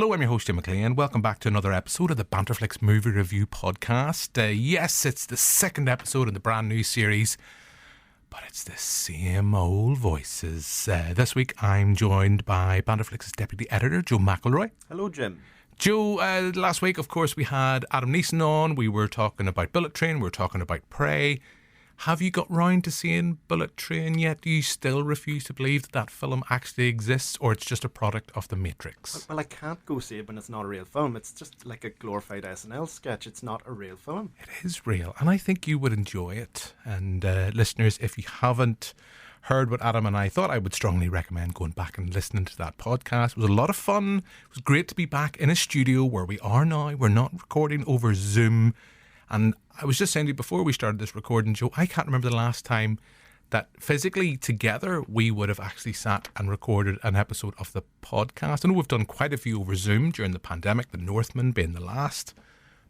Hello, I'm your host, Jim McLean. Welcome back to another episode of the Banterflix Movie Review Podcast. Yes, it's the second episode in the brand new series, but it's the same old voices. This week, I'm joined by Banterflix's Deputy Editor, Joe McElroy. Hello, Jim. Joe, last week, of course, we had Adam Neeson on. We were talking about Bullet Train. We were talking about Prey. Have you got round to seeing Bullet Train yet? Do you still refuse to believe that that film actually exists, or it's just a product of The Matrix? Well, I can't go see it when it's not a real film. It's just like a glorified SNL sketch. It's not a real film. It is real, and I think you would enjoy it. And listeners, if you haven't heard what Adam and I thought, I would strongly recommend going back and listening to that podcast. It was a lot of fun. It was great to be back in a studio where we are now. We're not recording over Zoom. And I was just saying to you before we started this recording, Joe, I can't remember the last time that physically together we would have actually sat and recorded an episode of the podcast. I know we've done quite a few over Zoom during the pandemic, The Northman being the last.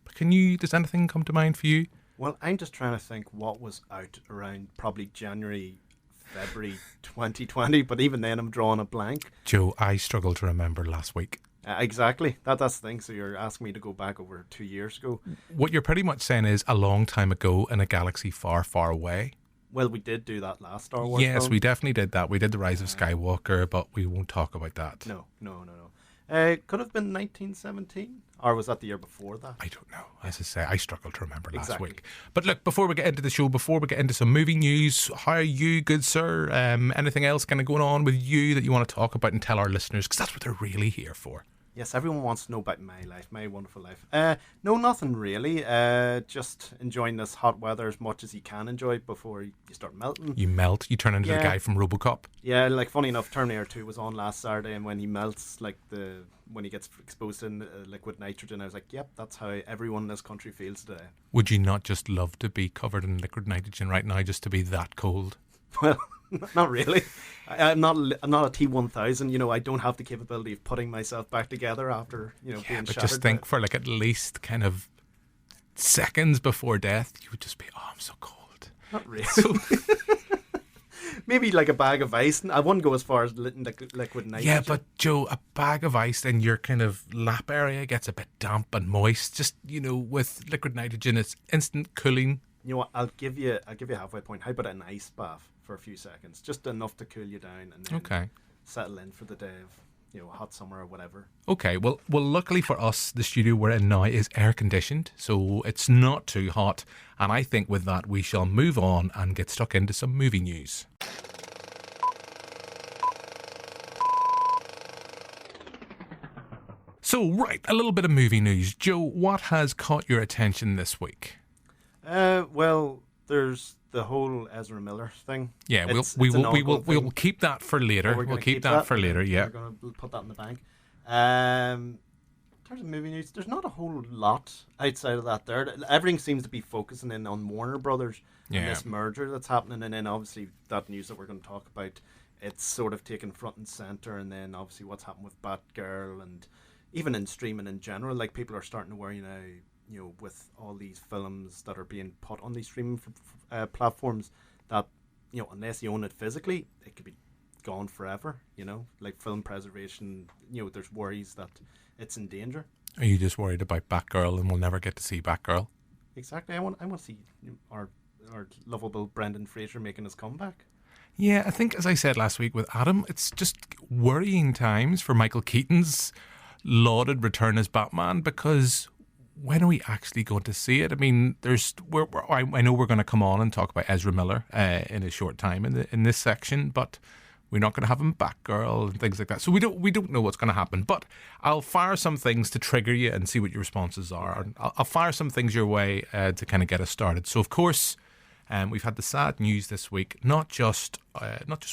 But does anything come to mind for you? Well, I'm just trying to think what was out around probably January, February 2020, but even then I'm drawing a blank. Joe, I struggle to remember last week. Exactly. That's the thing. So you're asking me to go back over 2 years ago. What you're pretty much saying is a long time ago in a galaxy far, far away. Well, we did do that last Star Wars Yes, film. we definitely did that. We did The Rise of Skywalker, but we won't talk about that. No. Could have been 1917, or was that the year before that? I don't know. As I say, I struggle to remember last Exactly. week. But look, before we get into the show, before we get into some movie news, how are you, good sir? Anything else kind of going on with you that you want to talk about and tell our listeners? Because that's what they're really here for. Yes, everyone wants to know about my life, my wonderful life. No, nothing really. Just enjoying this hot weather as much as you can enjoy it before you start melting. You melt. You turn into the guy from RoboCop. Yeah, like funny enough, Terminator 2 was on last Saturday, and when he melts, when he gets exposed in liquid nitrogen, I was like, yep, that's how everyone in this country feels today. Would you not just love to be covered in liquid nitrogen right now, just to be that cold? Well, not really. I'm not a T-1000. I don't have the capability of putting myself back together after being shattered. But just think for at least kind of seconds before death, you would just be, oh, I'm so cold. Not really. Maybe like a bag of ice. I wouldn't go as far as liquid nitrogen. Yeah, but Joe, a bag of ice in your kind of lap area gets a bit damp and moist. Just with liquid nitrogen, it's instant cooling. You know what? I'll give you a halfway point. How about an ice bath for a few seconds, just enough to cool you down, and then settle in for the day of hot summer or whatever. Okay, well, luckily for us, the studio we're in now is air conditioned, so it's not too hot. And I think with that, we shall move on and get stuck into some movie news. So, right, a little bit of movie news. Joe, what has caught your attention this week? Well, there's the whole Ezra Miller thing. Yeah, we'll keep that for later. We'll keep that for later. Yeah, we're going to put that in the bank. In terms of movie news, there's not a whole lot outside of that. There, everything seems to be focusing in on Warner Brothers and this merger that's happening, and then obviously that news that we're going to talk about, it's sort of taken front and center, and then obviously what's happened with Batgirl, and even in streaming in general, like people are starting to worry now. With all these films that are being put on these streaming platforms, that unless you own it physically, it could be gone forever. Like film preservation. There's worries that it's in danger. Are you just worried about Batgirl and we'll never get to see Batgirl? Exactly. I want to see our lovable Brendan Fraser making his comeback. Yeah, I think as I said last week with Adam, it's just worrying times for Michael Keaton's lauded return as Batman, because when are we actually going to see it? I mean, I know we're going to come on and talk about Ezra Miller in a short time in this section, but we're not going to have him Batgirl and things like that. So we don't know what's going to happen. But I'll fire some things to trigger you and see what your responses are. And I'll fire some things your way to kind of get us started. So of course, we've had the sad news this week. Not just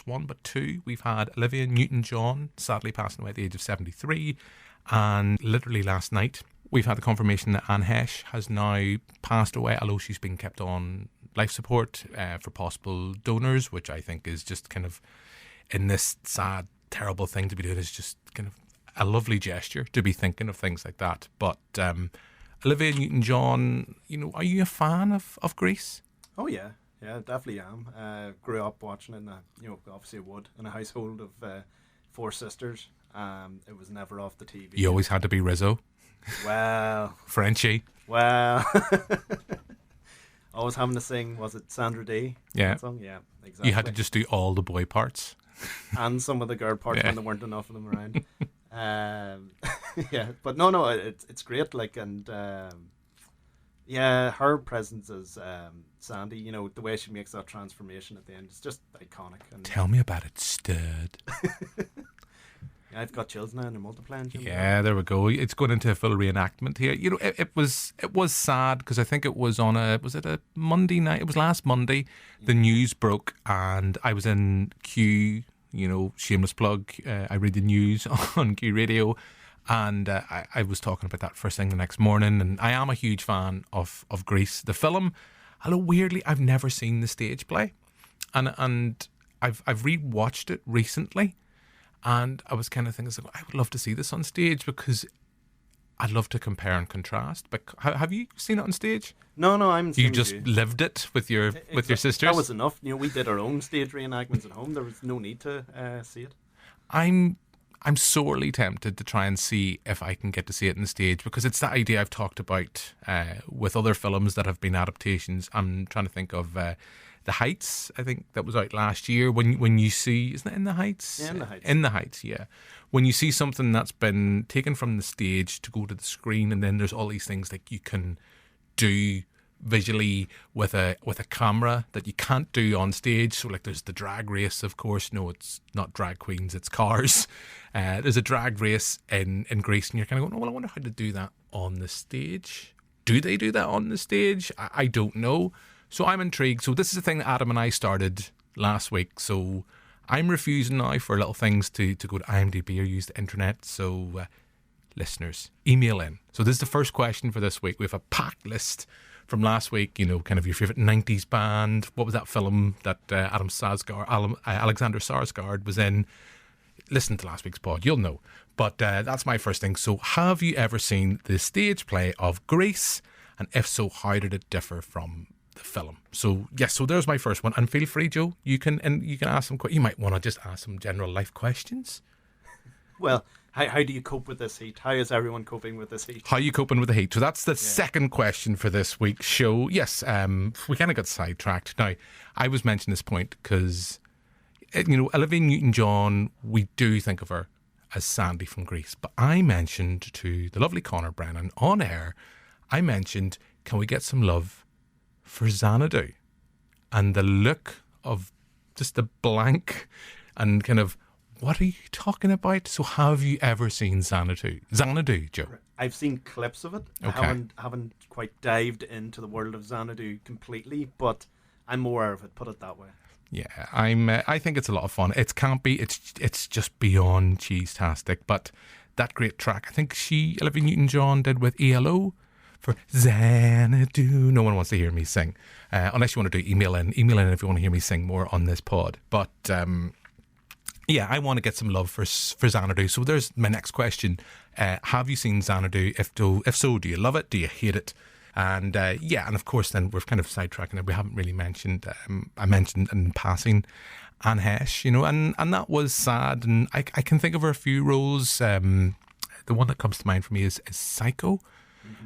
one, but two. We've had Olivia Newton-John sadly passing away at the age of 73, and literally last night, we've had the confirmation that Anne Heche has now passed away, although she's been kept on life support for possible donors, which I think is just kind of, in this sad, terrible thing to be doing, is just kind of a lovely gesture to be thinking of things like that. But Olivia Newton-John, are you a fan of Grease? Oh yeah, definitely am. Grew up watching it, obviously would, in a household of Four Sisters. It was never off the TV. You always had to be Rizzo. Well, Frenchie. Well, always having to sing. Was it Sandra Day? Yeah. That song? Yeah, exactly. You had to just do all the boy parts. And some of the girl parts when there weren't enough of them around. Yeah, but no, it's great. Like, and yeah, her presence as Sandy, you know, the way she makes that transformation at the end, it's just iconic. And tell me about it, stud. Yeah, I've got chills now and they're multiplying. Yeah, there we go. It's going into a full reenactment here. You know, it was sad because I think it was on was it a Monday night? It was last Monday. The news broke and I was in Q, you know, shameless plug. I read the news on Q Radio and I was talking about that first thing the next morning. And I am a huge fan of Grease, the film. Although weirdly, I've never seen the stage play. And I've rewatched it recently. And I was kind of thinking, I would love to see this on stage because I'd love to compare and contrast. But have you seen it on stage? No, You just lived it with your sisters? That was enough. You know, we did our own stage reenactments at home. There was no need to see it. I'm sorely tempted to try and see if I can get to see it on stage because it's that idea I've talked about with other films that have been adaptations. I'm trying to think of The Heights, I think that was out last year. When you see, isn't it In the Heights? Yeah, In the Heights. In the Heights, yeah. When you see something that's been taken from the stage to go to the screen, and then there's all these things that you can do visually with a camera that you can't do on stage. So like there's the drag race, of course. No, it's not drag queens, it's cars. There's a drag race in Greece, and you're kind of going, oh, well, I wonder how to do that on the stage. Do they do that on the stage? I don't know. So I'm intrigued. So this is the thing that Adam and I started last week. So I'm refusing now for little things to go to IMDb or use the internet. So listeners, email in. So this is the first question for this week. We have a packed list from last week. You know, kind of your favourite 90s band. What was that film that Alexander Skarsgård was in? Listen to last week's pod. You'll know. But that's my first thing. So have you ever seen the stage play of Grease? And if so, how did it differ from the film? So yes, so there's my first one, and feel free, Joe, you can ask some. You might want to just ask some general life questions. Well, how do you cope with this heat? How is everyone coping with this heat? How are you coping with the heat? So that's the second question for this week's show. Yes, we kind of got sidetracked. Now, I was mentioning this point because you know, Olivia Newton-John, we do think of her as Sandy from Grease, but I mentioned to the lovely Connor Brennan on air, I mentioned, can we get some love for Xanadu? And the look of just the blank and kind of, what are you talking about? So have you ever seen Xanadu? Xanadu, Joe? I've seen clips of it. Okay. I haven't quite dived into the world of Xanadu completely, but I'm aware of it, put it that way. Yeah, I think it's a lot of fun. It can't be, it's just beyond cheese-tastic, but that great track, I think Olivia Newton-John did with ELO, for Xanadu. No one wants to hear me sing. Unless you want to do email in if you want to hear me sing more on this pod. But yeah, I want to get some love for Xanadu. So there's my next question. Have you seen Xanadu? If so, do you love it? Do you hate it? And yeah, and of course then we're kind of sidetracking it. We haven't really mentioned, I mentioned in passing Anne Hesh, you know, and that was sad. And I can think of her a few roles. The one that comes to mind for me is Psycho.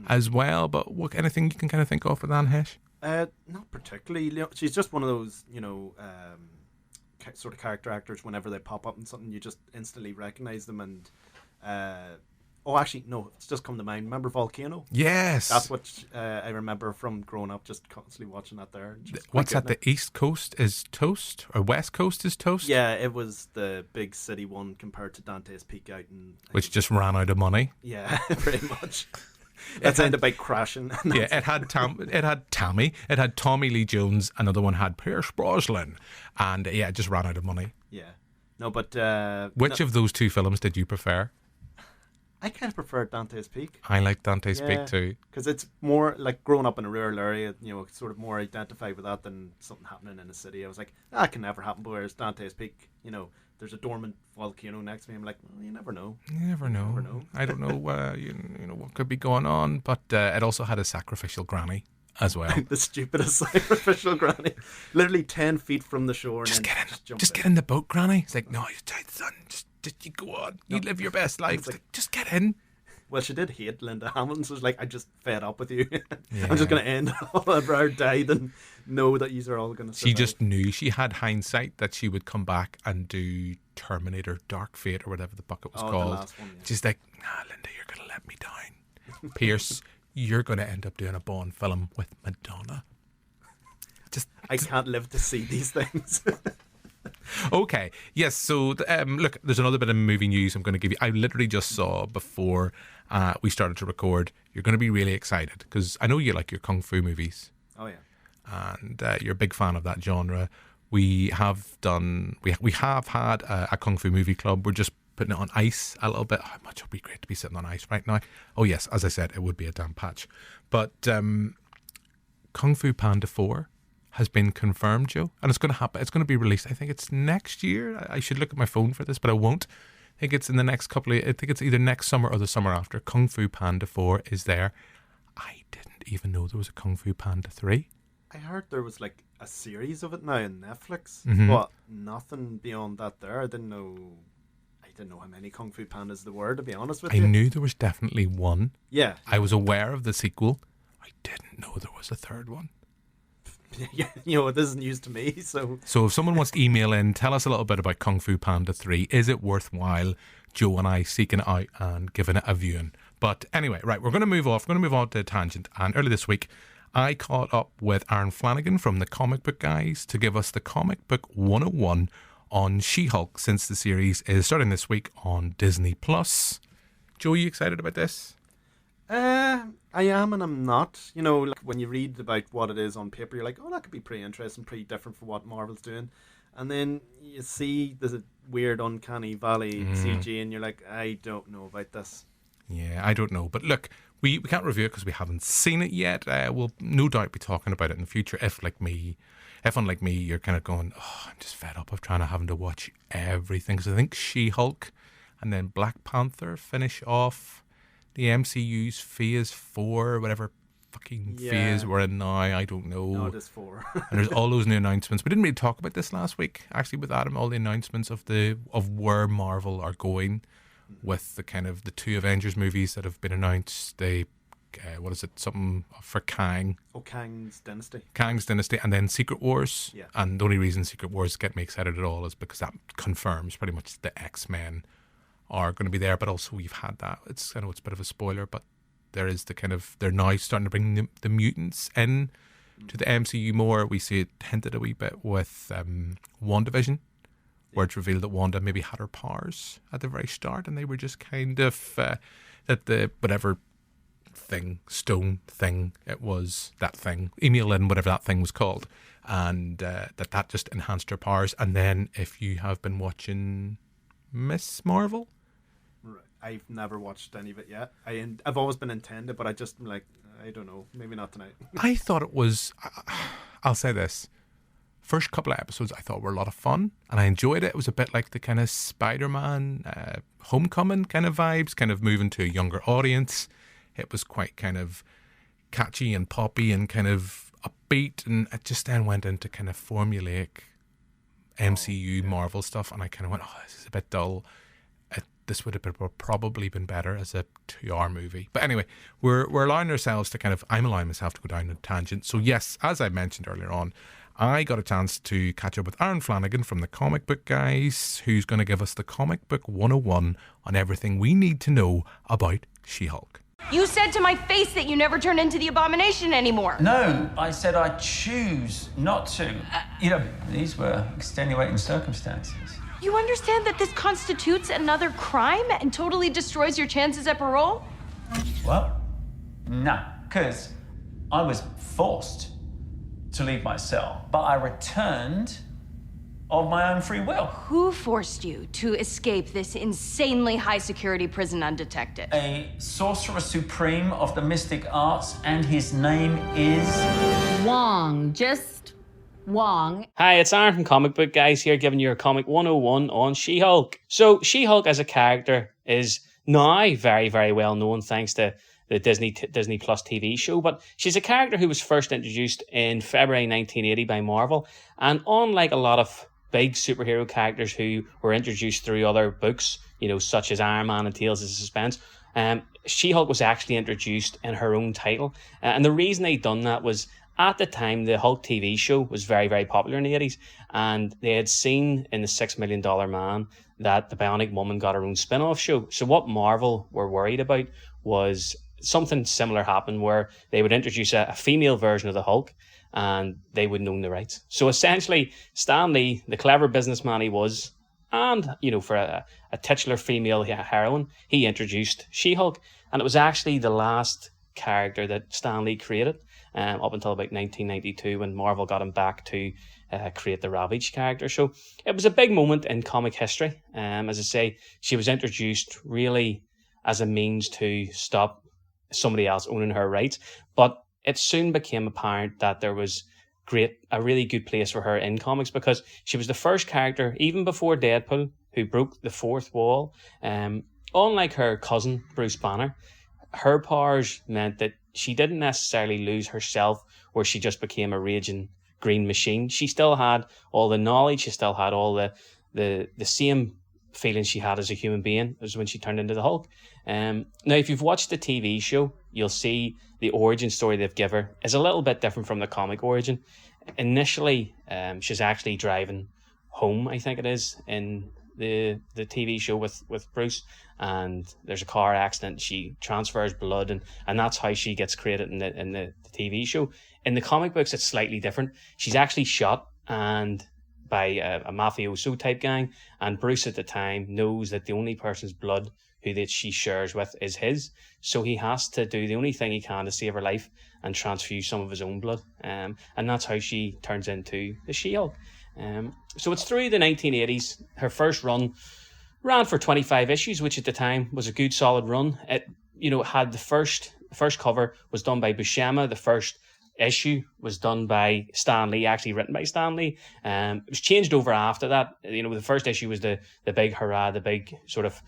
As well, but what kind of thing you can kind of think of with Anne Hesh? Not particularly. You know, she's just one of those, you know, sort of character actors. Whenever they pop up in something, you just instantly recognise them. And oh, actually, no, it's just come to mind. Remember Volcano? Yes, that's what I remember from growing up, just constantly watching that there. What's that? The East Coast is toast, or West Coast is toast? Yeah, it was the big city one compared to Dante's Peak out in, which just ran out of money. Yeah, pretty much. That ended by crashing. Yeah, it had Tammy, it had Tommy Lee Jones, another one had Pierce Brosnan, and yeah, it just ran out of money. Yeah, no, but which of those two films did you prefer? I kind of prefer Dante's Peak. I like Dante's Peak too, because it's more like growing up in a rural area. You know, sort of more identified with that than something happening in a city. I was like, that can never happen. But whereas Dante's Peak, you know, there's a dormant volcano next to me. I'm like, well, you never know. You never know. I don't know. You know what could be going on, but it also had a sacrificial granny as well. The stupidest sacrificial granny, literally 10 feet from the shore. Just get in the boat, granny. It's like, no, son, Just you go on. You live your best life. Like, just get in. Well, she did hate Linda Hamilton, so it's like, I just fed up with you. Yeah. I'm just going to end all of our die than know that you are all going to survive. She just knew. She had hindsight that she would come back and do Terminator Dark Fate or whatever the fuck it was called. The last one, yeah. She's like, nah, Linda, you're going to let me down. Pierce, you're going to end up doing a Bond film with Madonna. I can't live to see these things. Okay. Yes. So, look, there's another bit of movie news I'm going to give you. I literally just saw before we started to record. You're going to be really excited because I know you like your kung fu movies. Oh yeah. And you're a big fan of that genre. We have done. We have had a kung fu movie club. We're just putting it on ice a little bit. How much would be great to be sitting on ice right now? Oh yes, as I said, it would be a damn patch. But Kung Fu Panda 4 has been confirmed, Joe, and it's going to happen. It's going to be released. I think it's next year. I should look at my phone for this, but I won't. I think it's in the next couple of. I think it's either next summer or the summer after. Kung Fu Panda 4 is there. I didn't even know there was a Kung Fu Panda 3. I heard there was like a series of it now on Netflix, Mm-hmm. but nothing beyond that there. I didn't know how many Kung Fu Pandas there were, to be honest with I you. knew there was definitely one. Yeah. I was aware of the sequel. I didn't know there was a third one. Yeah, you know, this is news to me, so... So if someone wants to email in, tell us a little bit about Kung Fu Panda 3. Is it worthwhile Joe and I seeking it out and giving it a viewing? But anyway, right, we're going to move off. We're going to move on to a tangent. And earlier this week, I caught up with Aaron Flanagan from the Comic Book Guys to give us the Comic Book 101 on She-Hulk, since the series is starting this week on Disney+. Joe, are you excited about this? I am and I'm not. You know, like when you read about what it is on paper, you're like, oh, that could be pretty interesting, pretty different from what Marvel's doing. And then you see there's a weird uncanny valley CG and you're like, I don't know about this. Yeah, I don't know. But look, we can't review it because we haven't seen it yet. We'll no doubt be talking about it in the future if, unlike me, you're kind of going, oh, I'm just fed up of having to watch everything. Because I think She-Hulk and then Black Panther finish off the MCU's Phase 4, whatever fucking phase we're in now. I don't know. No, it is 4. And there's all those new announcements. We didn't really talk about this last week, actually, with Adam, all the announcements of where Marvel are going with the kind of the 2 Avengers movies that have been announced. They, what is it, something for Kang. Oh, Kang's Dynasty. Kang's Dynasty, and then Secret Wars. Yeah. And the only reason Secret Wars get me excited at all is because that confirms pretty much the X-Men are going to be there, but also we've had that. I know it's a bit of a spoiler, but there is the kind of, they're now starting to bring the mutants in to the MCU more. We see it hinted a wee bit with WandaVision, where it's revealed that Wanda maybe had her powers at the very start, and they were just kind of that the whatever stone thing it was, that thing, email in whatever that thing was called, and that just enhanced her powers. And then if you have been watching Miss Marvel, I've never watched any of it yet. I've always been intended, but I just like, I don't know, maybe not tonight. I thought it was, I'll say this, first couple of episodes I thought were a lot of fun and I enjoyed it. It was a bit like the kind of Spider-Man Homecoming kind of vibes, kind of moving to a younger audience. It was quite kind of catchy and poppy and kind of upbeat, and it just then went into kind of formulaic MCU Marvel stuff, and I kind of went, oh, this is a bit dull. This would have probably been better as a 2-hour movie. But anyway, we're allowing ourselves to I'm allowing myself to go down a tangent. So yes, as I mentioned earlier on, I got a chance to catch up with Aaron Flanagan from the Comic Book Guys, who's going to give us the Comic Book 101 on everything we need to know about She-Hulk. You said to my face that you never turn into the Abomination anymore. No, I said I choose not to. These were extenuating circumstances. You understand that this constitutes another crime and totally destroys your chances at parole? What? No, because I was forced to leave my cell, but I returned of my own free will. Who forced you to escape this insanely high-security prison undetected? A sorcerer supreme of the mystic arts, and his name is... Wong. Just Wong. Hi, it's Aaron from Comic Book Guys here, giving you a Comic 101 on She-Hulk. So, She-Hulk as a character is now very, very well known thanks to the Disney Plus TV show, but she's a character who was first introduced in February 1980 by Marvel, and unlike a lot of big superhero characters who were introduced through other books, such as Iron Man and Tales of Suspense. She-Hulk was actually introduced in her own title. And the reason they'd done that was, at the time, the Hulk TV show was very, very popular in the 80s. And they had seen in the $6 Million Man that the Bionic Woman got her own spin-off show. So what Marvel were worried about was something similar happened where they would introduce a female version of the Hulk and they wouldn't own the rights. So essentially, Stan Lee, the clever businessman he was, and, for a titular female heroine, he introduced She-Hulk. And it was actually the last character that Stan Lee created up until about 1992 when Marvel got him back to create the Ravage character. So it was a big moment in comic history. As I say, she was introduced really as a means to stop somebody else owning her rights. But it soon became apparent that there was a really good place for her in comics, because she was the first character, even before Deadpool, who broke the fourth wall. Unlike her cousin, Bruce Banner, her powers meant that she didn't necessarily lose herself, where she just became a raging green machine. She still had all the knowledge, she still had all the same feelings she had as a human being as when she turned into the Hulk. Now, if you've watched the TV show, you'll see the origin story they've given her is a little bit different from the comic origin. Initially, she's actually driving home, I think it is, in the TV show with Bruce, and there's a car accident. She transfers blood, and that's how she gets created in the TV show. In the comic books, it's slightly different. She's actually shot and by a mafioso type gang, and Bruce at the time knows that the only person's blood that she shares with is his, so he has to do the only thing he can to save her life and transfuse some of his own blood, and that's how she turns into the She-Hulk. So it's through the 1980s. Her first run ran for 25 issues, which at the time was a good solid run. It had the first cover was done by Buscema. The first issue was done by Stan Lee, actually written by Stan Lee. It was changed over after that. The first issue was the big hurrah, the big sort of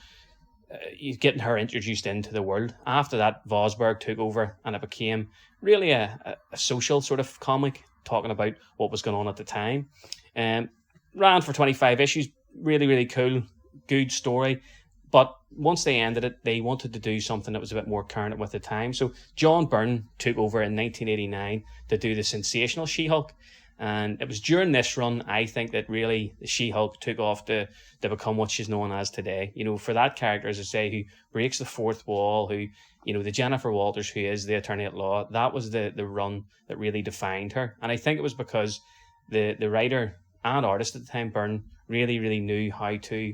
getting her introduced into the world. After that, Vosberg took over, and it became really a social sort of comic, talking about what was going on at the time. Ran for 25 issues, really, really cool, good story. But once they ended it, they wanted to do something that was a bit more current with the time. So John Byrne took over in 1989 to do the sensational She-Hulk. And it was during this run, I think, that really the She-Hulk took off to become what she's known as today. For that character, as I say, who breaks the fourth wall, who, the Jennifer Walters, who is the attorney at law, that was the run that really defined her. And I think it was because the writer and artist at the time, Byrne, really, really knew how to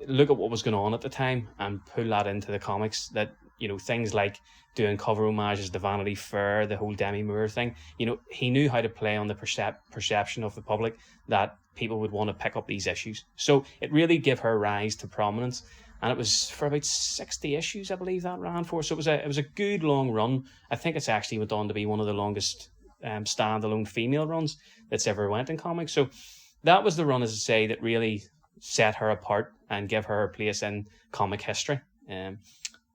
look at what was going on at the time and pull that into the comics. That, things like doing cover homages to Vanity Fair, the whole Demi Moore thing, he knew how to play on the perception of the public that people would want to pick up these issues. So it really gave her rise to prominence, and it was for about 60 issues, I believe, that ran for. So it was a good long run. I think it's actually went on to be one of the longest standalone female runs that's ever went in comics. So that was the run, as I say, that really set her apart and give her a place in comic history.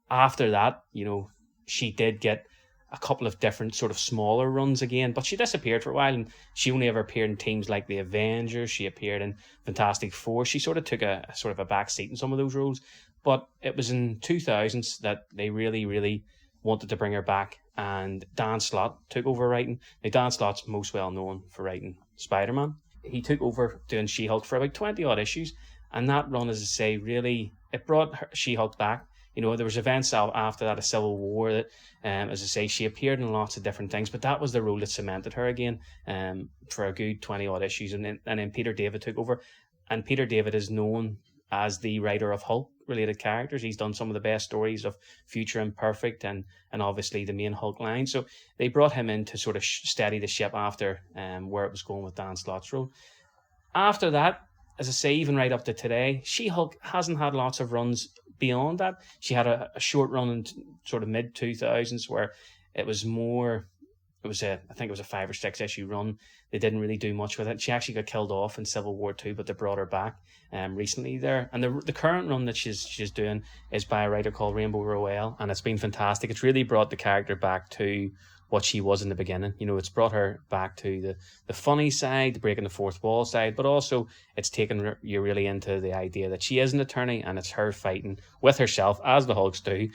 After that, she did get a couple of different sort of smaller runs again, but she disappeared for a while, and she only ever appeared in teams like the Avengers. She appeared in Fantastic Four. She sort of took a sort of a back seat in some of those roles, but it was in 2000s that they really, really wanted to bring her back, and Dan Slott took over writing. Now, Dan Slott's most well known for writing Spider-Man. He took over doing She-Hulk for about 20 odd issues, and that run, as I say, really, it brought She-Hulk back. There was events after that, a Civil War, that, as I say, she appeared in lots of different things, but that was the role that cemented her again for a good 20 odd issues. And then Peter David took over, and Peter David is known as the writer of Hulk related characters. He's done some of the best stories of Future Imperfect and obviously the main Hulk line. So they brought him in to sort of steady the ship after where it was going with Dan Slott's role. After that, as I say, even right up to today, She-Hulk hasn't had lots of runs beyond that. She had a short run in sort of mid-2000s where it was more, I think it was a 5 or 6 issue run. They didn't really do much with it. She actually got killed off in Civil War 2, but they brought her back recently there. And the current run that she's doing is by a writer called Rainbow Rowell, and it's been fantastic. It's really brought the character back to what she was in the beginning. You know, it's brought her back to the funny side, the breaking the fourth wall side, but also it's taken you really into the idea that she is an attorney, and it's her fighting with herself, as the Hulks do,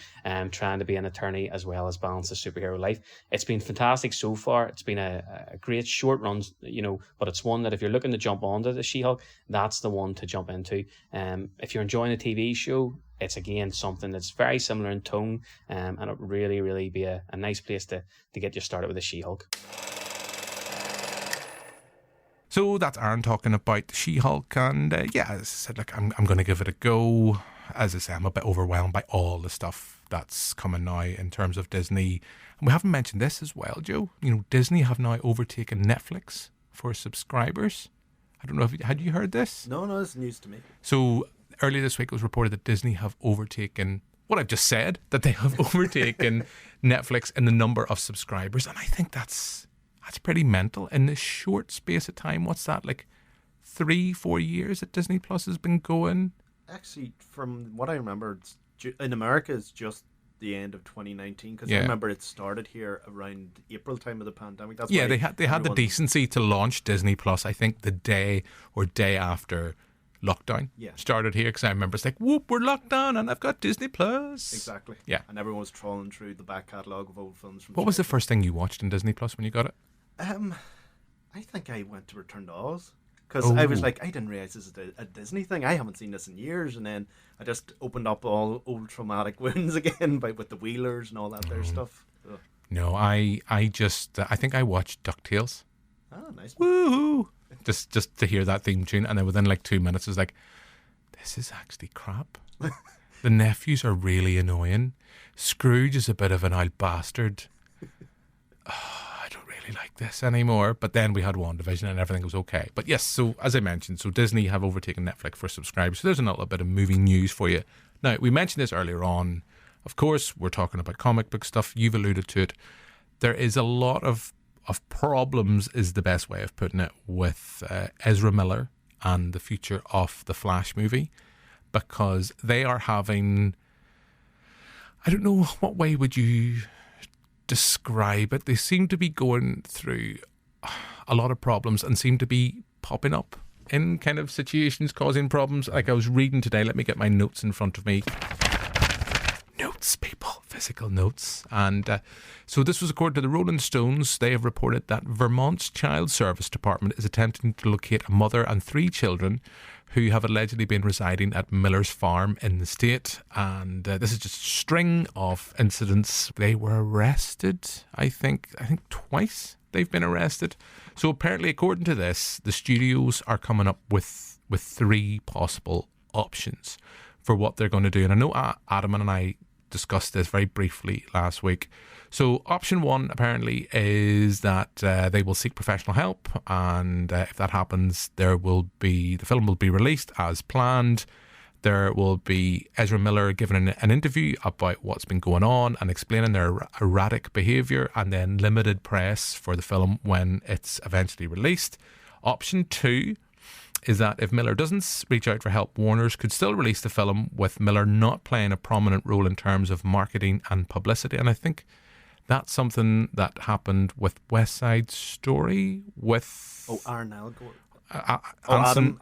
trying to be an attorney as well as balance the superhero life. It's been fantastic so far. It's been a great short run, you know, but it's one that if you're looking to jump onto the She-Hulk, that's the one to jump into. If you're enjoying the TV show, it's again something that's very similar in tone, and it would really, really be a nice place to get you started with the She-Hulk. So that's Aaron talking about She-Hulk, and as I said, like I'm going to give it a go. As I say, I'm a bit overwhelmed by all the stuff that's coming now in terms of Disney. And we haven't mentioned this as well, Joe. You know, Disney have now overtaken Netflix for subscribers. I don't know if had you heard this? No, it's news to me. So earlier this week it was reported that Disney have overtaken what I've just said, that they have overtaken Netflix in the number of subscribers. And I think that's pretty mental in this short space of time. What's that, like 3-4 years that Disney Plus has been going? Actually, from what I remember, in America it's just the end of 2019, because I remember it started here around April time of the pandemic. That's they had the decency to launch Disney Plus, I think the day after lockdown started here, because I remember it's like, whoop, we're locked down and I've got Disney Plus. Exactly. Yeah. And everyone was trawling through the back catalogue of old films from What was the first thing you watched in Disney Plus when you got it? I think I went to Return to Oz, because I was like, I didn't realise this is a Disney thing. I haven't seen this in years. And then I just opened up all old traumatic wounds again with the Wheelers and all that there stuff. Ugh. No, I think I watched DuckTales. Oh, nice. Woo! Just to hear that theme tune, and then within like 2 minutes it was like, this is actually crap. The nephews are really annoying. Scrooge is a bit of an old bastard. I don't really like this anymore. But then we had WandaVision and everything was okay. But yes, so as I mentioned, so Disney have overtaken Netflix for subscribers. So there's a little bit of moving news for you. Now, we mentioned this earlier on. Of course, we're talking about comic book stuff. You've alluded to it. There is a lot of problems, is the best way of putting it, with Ezra Miller and the future of the Flash movie, because they are having, I don't know, what way would you describe it? They seem to be going through a lot of problems and seem to be popping up in kind of situations causing problems. Like I was reading today, let me get my notes in front of me. Notes, people, physical notes. And so this was according to the Rolling Stones. They have reported that Vermont's Child Service Department is attempting to locate a mother and 3 children who have allegedly been residing at Miller's farm in the state. And this is just a string of incidents. They were arrested, I think twice they've been arrested. So apparently, according to this, the studios are coming up with 3 possible options for what they're going to do. And I know Adam and I discussed this very briefly last week. So option 1 apparently is that they will seek professional help, and if that happens, the film will be released as planned. There will be Ezra Miller giving an interview about what's been going on and explaining their erratic behaviour, and then limited press for the film when it's eventually released. Option 2 is that if Miller doesn't reach out for help, Warner's could still release the film with Miller not playing a prominent role in terms of marketing and publicity. And I think that's something that happened with West Side Story with... Aaron Elgort. Anson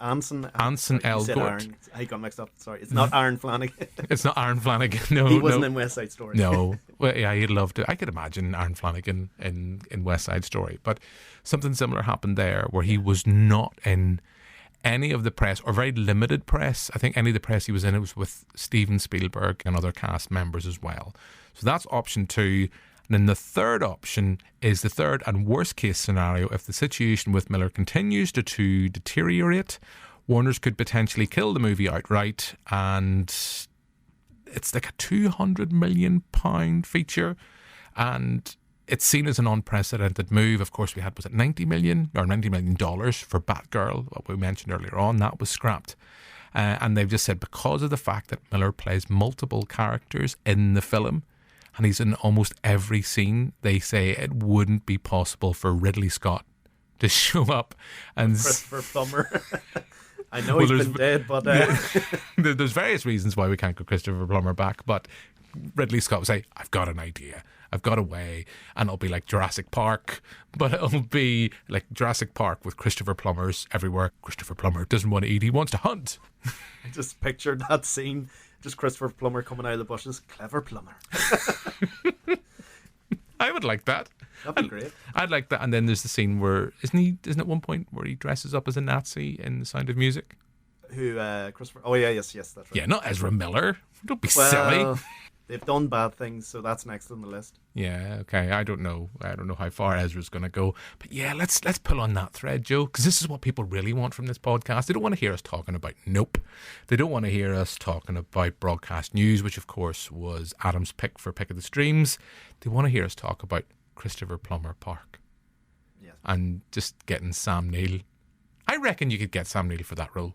Elgort. Aaron. I got mixed up. Sorry, it's not Aaron Flanagan. It's not Aaron Flanagan. No, he wasn't in West Side Story. No, well, yeah, he'd love to. I could imagine Aaron Flanagan in West Side Story, but something similar happened there where he was not in any of the press, or very limited press. I think any of the press he was in, it was with Steven Spielberg and other cast members as well. So that's option 2. And then the third option is the third and worst case scenario. If the situation with Miller continues to deteriorate, Warner's could potentially kill the movie outright, and it's like a £200 million feature, and it's seen as an unprecedented move. Of course, we had, was it $90 million for Batgirl, what we mentioned earlier on, that was scrapped. And they've just said because of the fact that Miller plays multiple characters in the film, and he's in almost every scene, they say it wouldn't be possible for Ridley Scott to show up and... Christopher Plummer. I know he's been dead, but... There's various reasons why we can't get Christopher Plummer back, but Ridley Scott would say, I've got an idea. I've got away, and it'll be like Jurassic Park, but it'll be like Jurassic Park with Christopher Plummers everywhere. Christopher Plummer doesn't want to eat, he wants to hunt. I just pictured that scene, just Christopher Plummer coming out of the bushes. Clever Plummer. I would like that. That'd be great. I'd like that. And then there's the scene where, isn't it one point where he dresses up as a Nazi in The Sound of Music? Who, Christopher? Oh, yeah, yes, that's right. Yeah, not Ezra Miller. Don't be silly. They've done bad things, so that's next on the list. Yeah, okay. I don't know how far Ezra's going to go. But yeah, let's pull on that thread, Joe, because this is what people really want from this podcast. They don't want to hear us talking about Nope. They don't want to hear us talking about broadcast news, which of course was Adam's pick for Pick of the Streams. They want to hear us talk about Christopher Plummer Park. Yeah. And just getting Sam Neill. I reckon you could get Sam Neill for that role.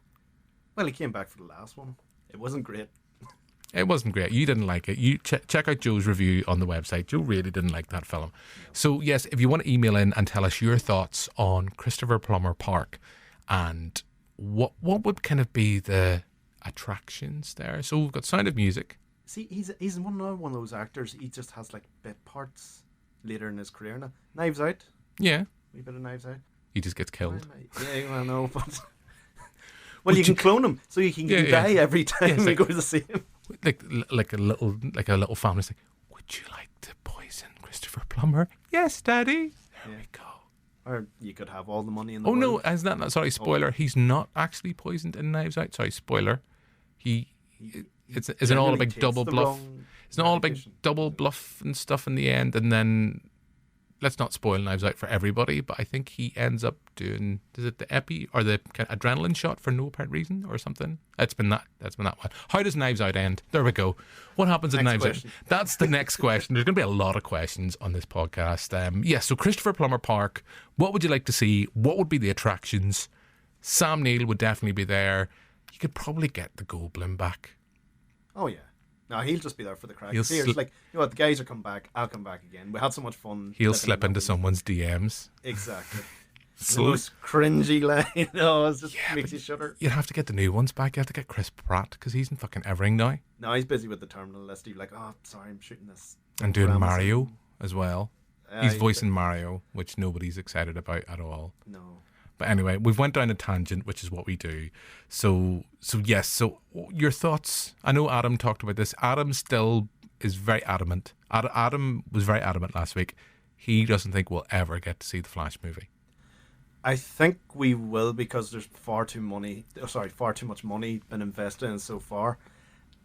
Well, he came back for the last one. It wasn't great. It wasn't great. You didn't like it. You check out Joe's review on the website. Joe really didn't like that film. So, yes, if you want to email in and tell us your thoughts on Christopher Plummer Park and what would kind of be the attractions there. So we've got Sound of Music. See, he's one of those actors, he just has like bit parts later in his career now. Knives Out. Yeah. A bit of Knives Out. He just gets killed. Yeah, I know, but... Well, you can clone him, so you can die every time you go to see him. Like a little family. It's like, would you like to poison Christopher Plummer? Yes, Daddy. There we go. Or you could have all the money in the world. world. Oh no, not sorry, spoiler. He's not actually poisoned in Knives Out. Sorry, spoiler. It's an all a big double bluff. It's an all a big double bluff and stuff in the end, and then let's not spoil Knives Out for everybody, but I think he ends up doing, is it the epi or the kind of adrenaline shot for no apparent reason or something? That's been that one. How does Knives Out end? There we go. What happens in Knives Out? That's the next question. There's going to be a lot of questions on this podcast. So Christopher Plummer Park, what would you like to see? What would be the attractions? Sam Neill would definitely be there. You could probably get the Goldblum back. Oh yeah. No, he'll just be there for the crack. He's like, you know what, the guys are coming back, I'll come back again. We had so much fun. He'll slip into someone's DMs. Exactly. The most cringy line. It just makes you shudder. You'd have to get the new ones back. You have to get Chris Pratt, because he's in fucking everything now. No, he's busy with the terminal list. He's like, oh, sorry, I'm shooting this. And doing Mario as well. He's voicing Mario, which nobody's excited about at all. No. But anyway, we've went down a tangent, which is what we do. So yes. So your thoughts? I know Adam talked about this. Adam still is very adamant. Adam was very adamant last week. He doesn't think we'll ever get to see the Flash movie. I think we will, because there's far too much money been invested in so far.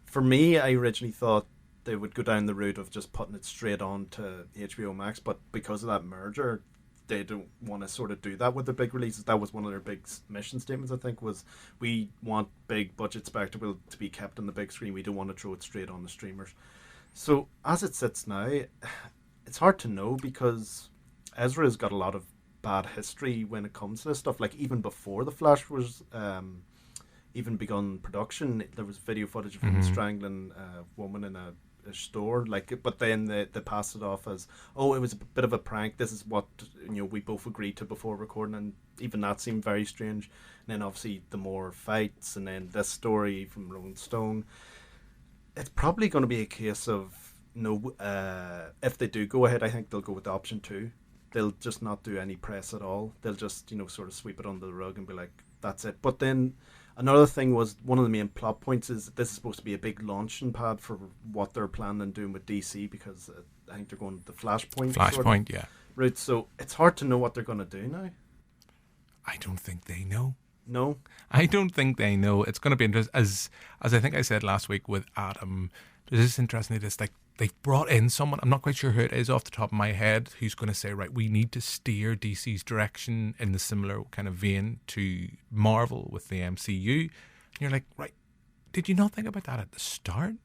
For me, I originally thought they would go down the route of just putting it straight on to HBO Max, but because of that merger, they don't want to sort of do that with the big releases. That was one of their big mission statements, I think, was we want big budget spectacle to be kept on the big screen. We don't want to throw it straight on the streamers. So as it sits now, it's hard to know, because Ezra's got a lot of bad history when it comes to this stuff. Like, even before The Flash was even begun production, there was video footage of him strangling a woman in a store, but then they passed it off as, oh, it was a bit of a prank, this is what we both agreed to before recording, and even that seemed very strange. And then obviously the more fights, and then this story from Rolling Stone. It's probably going to be a case of if they do go ahead, I think they'll go with option 2. They'll just not do any press at all. They'll just sort of sweep it under the rug and be like, that's it. But then another thing was, one of the main plot points is that this is supposed to be a big launching pad for what they're planning on doing with DC, because I think they're going the Flashpoint route. So it's hard to know what they're going to do now. I don't think they know. No? I don't think they know. It's going to be interesting. As I think I said last week with Adam, there's this interesting, it's like they've brought in someone, I'm not quite sure who it is off the top of my head, who's going to say, right, we need to steer DC's direction in the similar kind of vein to Marvel with the MCU. And you're like, right, did you not think about that at the start?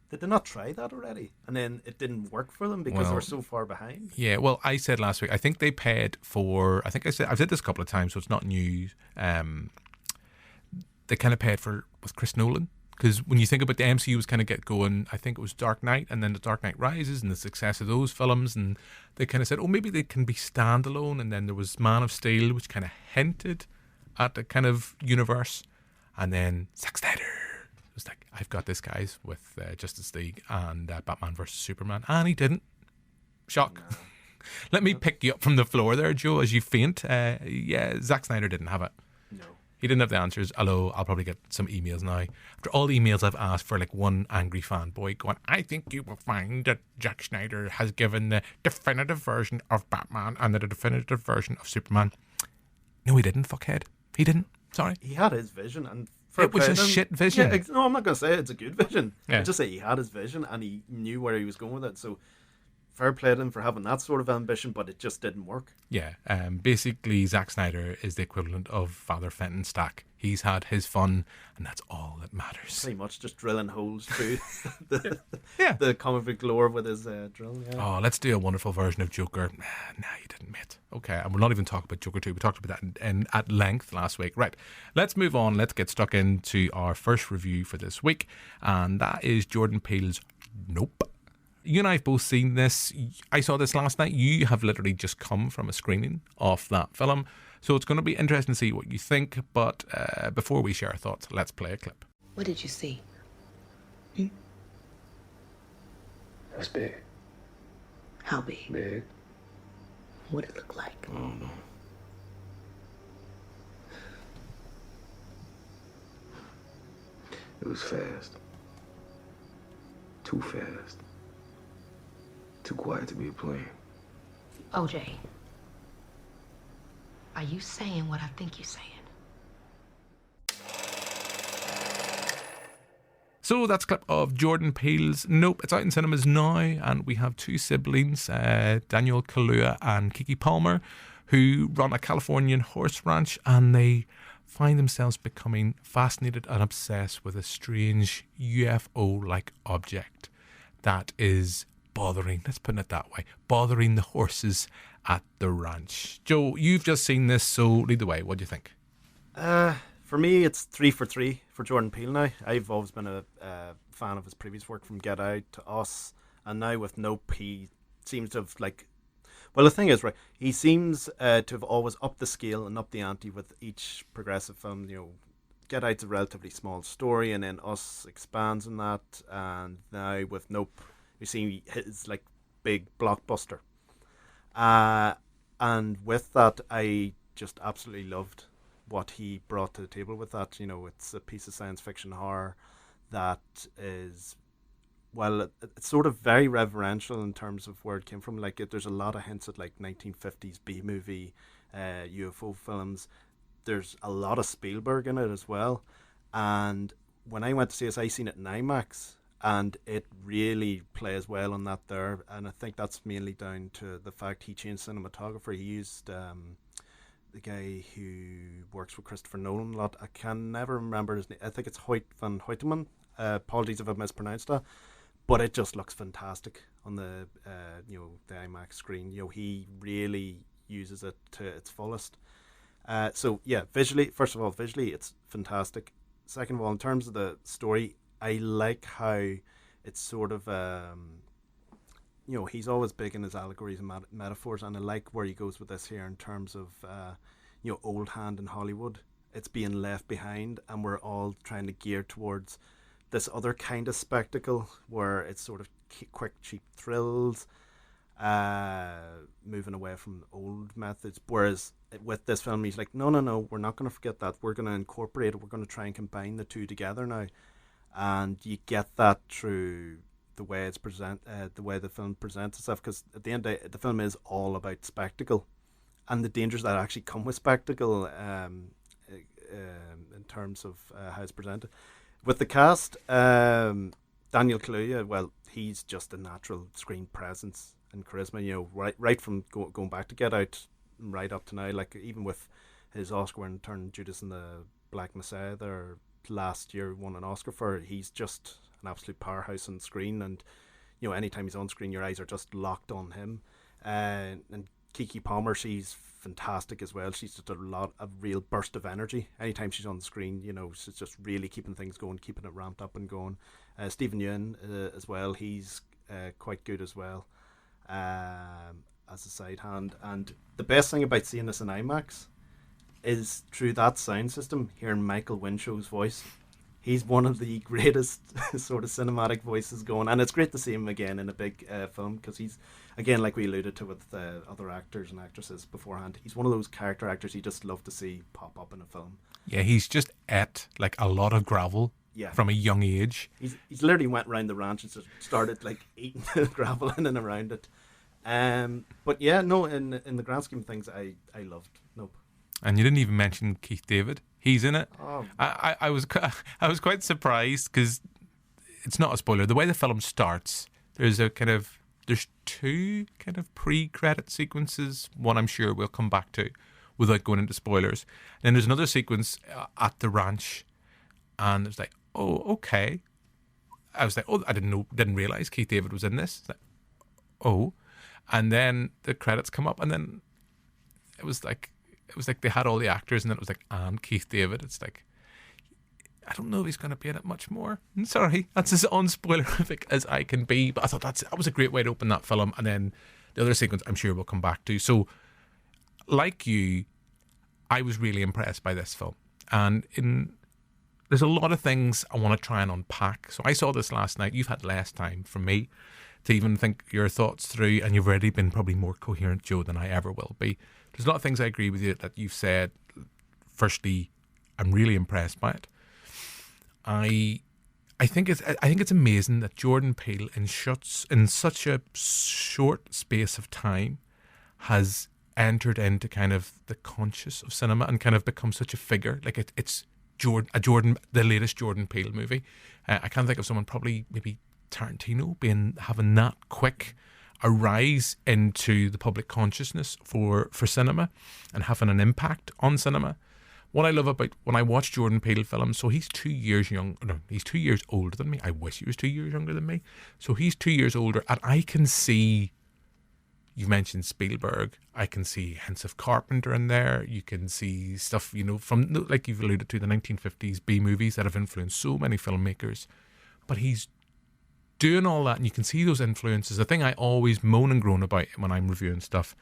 Did they not try that already? And then it didn't work for them because they were so far behind? Yeah, well, I said last week, I think they paid for, I've said this a couple of times, so it's not news. They kind of paid for, with Chris Nolan. Because when you think about the MCU was kind of get going, I think it was Dark Knight and then the Dark Knight Rises and the success of those films, and they kind of said, oh, maybe they can be standalone. And then there was Man of Steel, which kind of hinted at the kind of universe. And then Zack Snyder was like, I've got this, guys, with Justice League and Batman versus Superman. And he didn't. shock. Let me pick you up from the floor there, Joe, as you faint. Yeah, Zack Snyder didn't have it. No. He didn't have the answers, although I'll probably get some emails now. After all the emails I've asked for, like one angry fanboy going, I think you will find that Zack Snyder has given the definitive version of Batman and the definitive version of Superman. No, he didn't, fuckhead. He didn't. Sorry. He had his vision, and it was a shit vision. Yeah, no, I'm not going to say it's a good vision. Yeah. I just say he had his vision and he knew where he was going with it. So fair play to him for having that sort of ambition, but it just didn't work. Yeah, basically Zack Snyder is the equivalent of Father Fenton Stack. He's had his fun, and that's all that matters. Pretty much just drilling holes through Yeah. the comic book lore with his drill. Yeah. Oh, let's do a wonderful version of Joker. Nah, you didn't, mate. Okay, and we'll not even talk about Joker 2. We talked about that at length last week. Right, let's move on. Let's get stuck into our first review for this week, and that is Jordan Peele's Nope. You and I have both seen this. I saw this last night. You have literally just come from a screening of that film. So it's going to be interesting to see what you think. But before we share our thoughts, let's play a clip. What did you see? It was big. How big? Big. What did it look like? I don't know. It was fast. Too fast. Too quiet to be a plane. OJ, are you saying what I think you're saying? So that's a clip of Jordan Peele's Nope. It's out in cinemas now, and we have two siblings, Daniel Kaluuya and Kiki Palmer, who run a Californian horse ranch, and they find themselves becoming fascinated and obsessed with a strange UFO-like object that is bothering, let's put it that way, bothering the horses at the ranch. Joe, you've just seen this, so lead the way. What do you think? For me, it's 3 for 3 for Jordan Peele now. I've always been a fan of his previous work, from Get Out to Us, and now with Nope, he seems to have, like... Well, the thing is, right, he seems to have always upped the scale and upped the ante with each progressive film. You know, Get Out's a relatively small story, and then Us expands on that, and now with Nope, you see his, like, big blockbuster. And with that, I just absolutely loved what he brought to the table with that. You know, it's a piece of science fiction horror that is, well, it's sort of very reverential in terms of where it came from. Like, there's a lot of hints at, like, 1950s B-movie UFO films. There's a lot of Spielberg in it as well. And when I went to see it, I seen it in IMAX, and it really plays well on that there. And I think that's mainly down to the fact he changed cinematographer. He used the guy who works with Christopher Nolan a lot. I can never remember his name. I think it's Hoyt van Hoytman. Apologies if I mispronounced that. But it just looks fantastic on the the IMAX screen. You know, he really uses it to its fullest. So yeah, first of all, visually it's fantastic. Second of all, in terms of the story, I like how it's sort of he's always big in his allegories and metaphors, and I like where he goes with this here in terms of old hand in Hollywood. It's being left behind, and we're all trying to gear towards this other kind of spectacle where it's sort of quick, cheap thrills, moving away from old methods. Whereas with this film, he's like, no, we're not going to forget that. We're going to incorporate it. We're going to try and combine the two together now. And you get that through the way it's the way the film presents itself. Because at the end of the day, the film is all about spectacle and the dangers that actually come with spectacle in terms of how it's presented. With the cast, Daniel Kaluuya, well, he's just a natural screen presence and charisma. You know, right from going back to Get Out, right up to now. Like, even with his Oscar-winning turn Judas and the Black Messiah there last year, won an Oscar for. He's just an absolute powerhouse on screen, and anytime he's on screen, your eyes are just locked on him. And Kiki Palmer, she's fantastic as well. She's just a real burst of energy anytime she's on the screen. She's just really keeping things going, keeping it ramped up and going. Stephen Yeun as well, he's quite good as well as a side hand. And the best thing about seeing this in IMAX is through that sound system, hearing Michael Winshow's voice. He's one of the greatest sort of cinematic voices going, and it's great to see him again in a big film, because he's again, like we alluded to with other actors and actresses beforehand, he's one of those character actors you just love to see pop up in a film. Yeah, he's just ate like a lot of gravel from a young age. He's literally went around the ranch and just started like eating the gravel in and around it. But yeah, no, in the grand scheme of things, I loved Nope. And you didn't even mention Keith David. He's in it. Oh. I was quite surprised because it's not a spoiler. The way the film starts, there's two kind of pre-credit sequences. One I'm sure we'll come back to without going into spoilers. And then there's another sequence at the ranch, and it's like, oh, okay. I was like, oh, I didn't realize Keith David was in this. It's like, oh, and then the credits come up, and then it was like they had all the actors, and then it was like, and Keith David. It's like, I don't know if he's going to be in it much more. I'm sorry, that's as unspoilerific as I can be. But I thought that was a great way to open that film. And then the other sequence, I'm sure we'll come back to. So, like you, I was really impressed by this film. And there's a lot of things I want to try and unpack. So I saw this last night. You've had less time from me to even think your thoughts through, and you've already been probably more coherent, Joe, than I ever will be. There's a lot of things I agree with you that you've said. Firstly, I'm really impressed by it. I think it's amazing that Jordan Peele in such a short space of time has entered into kind of the conscious of cinema and kind of become such a figure. Like it's the latest Jordan Peele movie. I can't think of someone, probably maybe Tarantino, having that quick a rise into the public consciousness for cinema and having an impact on cinema. What I love about when I watch Jordan Peele films, so he's 2 years he's 2 years older than me. I wish he was 2 years younger than me. So he's 2 years older, and I can see, you've mentioned Spielberg, I can see hints of Carpenter in there. You can see stuff, from, like you've alluded to, the 1950s B movies that have influenced so many filmmakers. But he's doing all that, and you can see those influences. The thing I always moan and groan about when I'm reviewing stuff,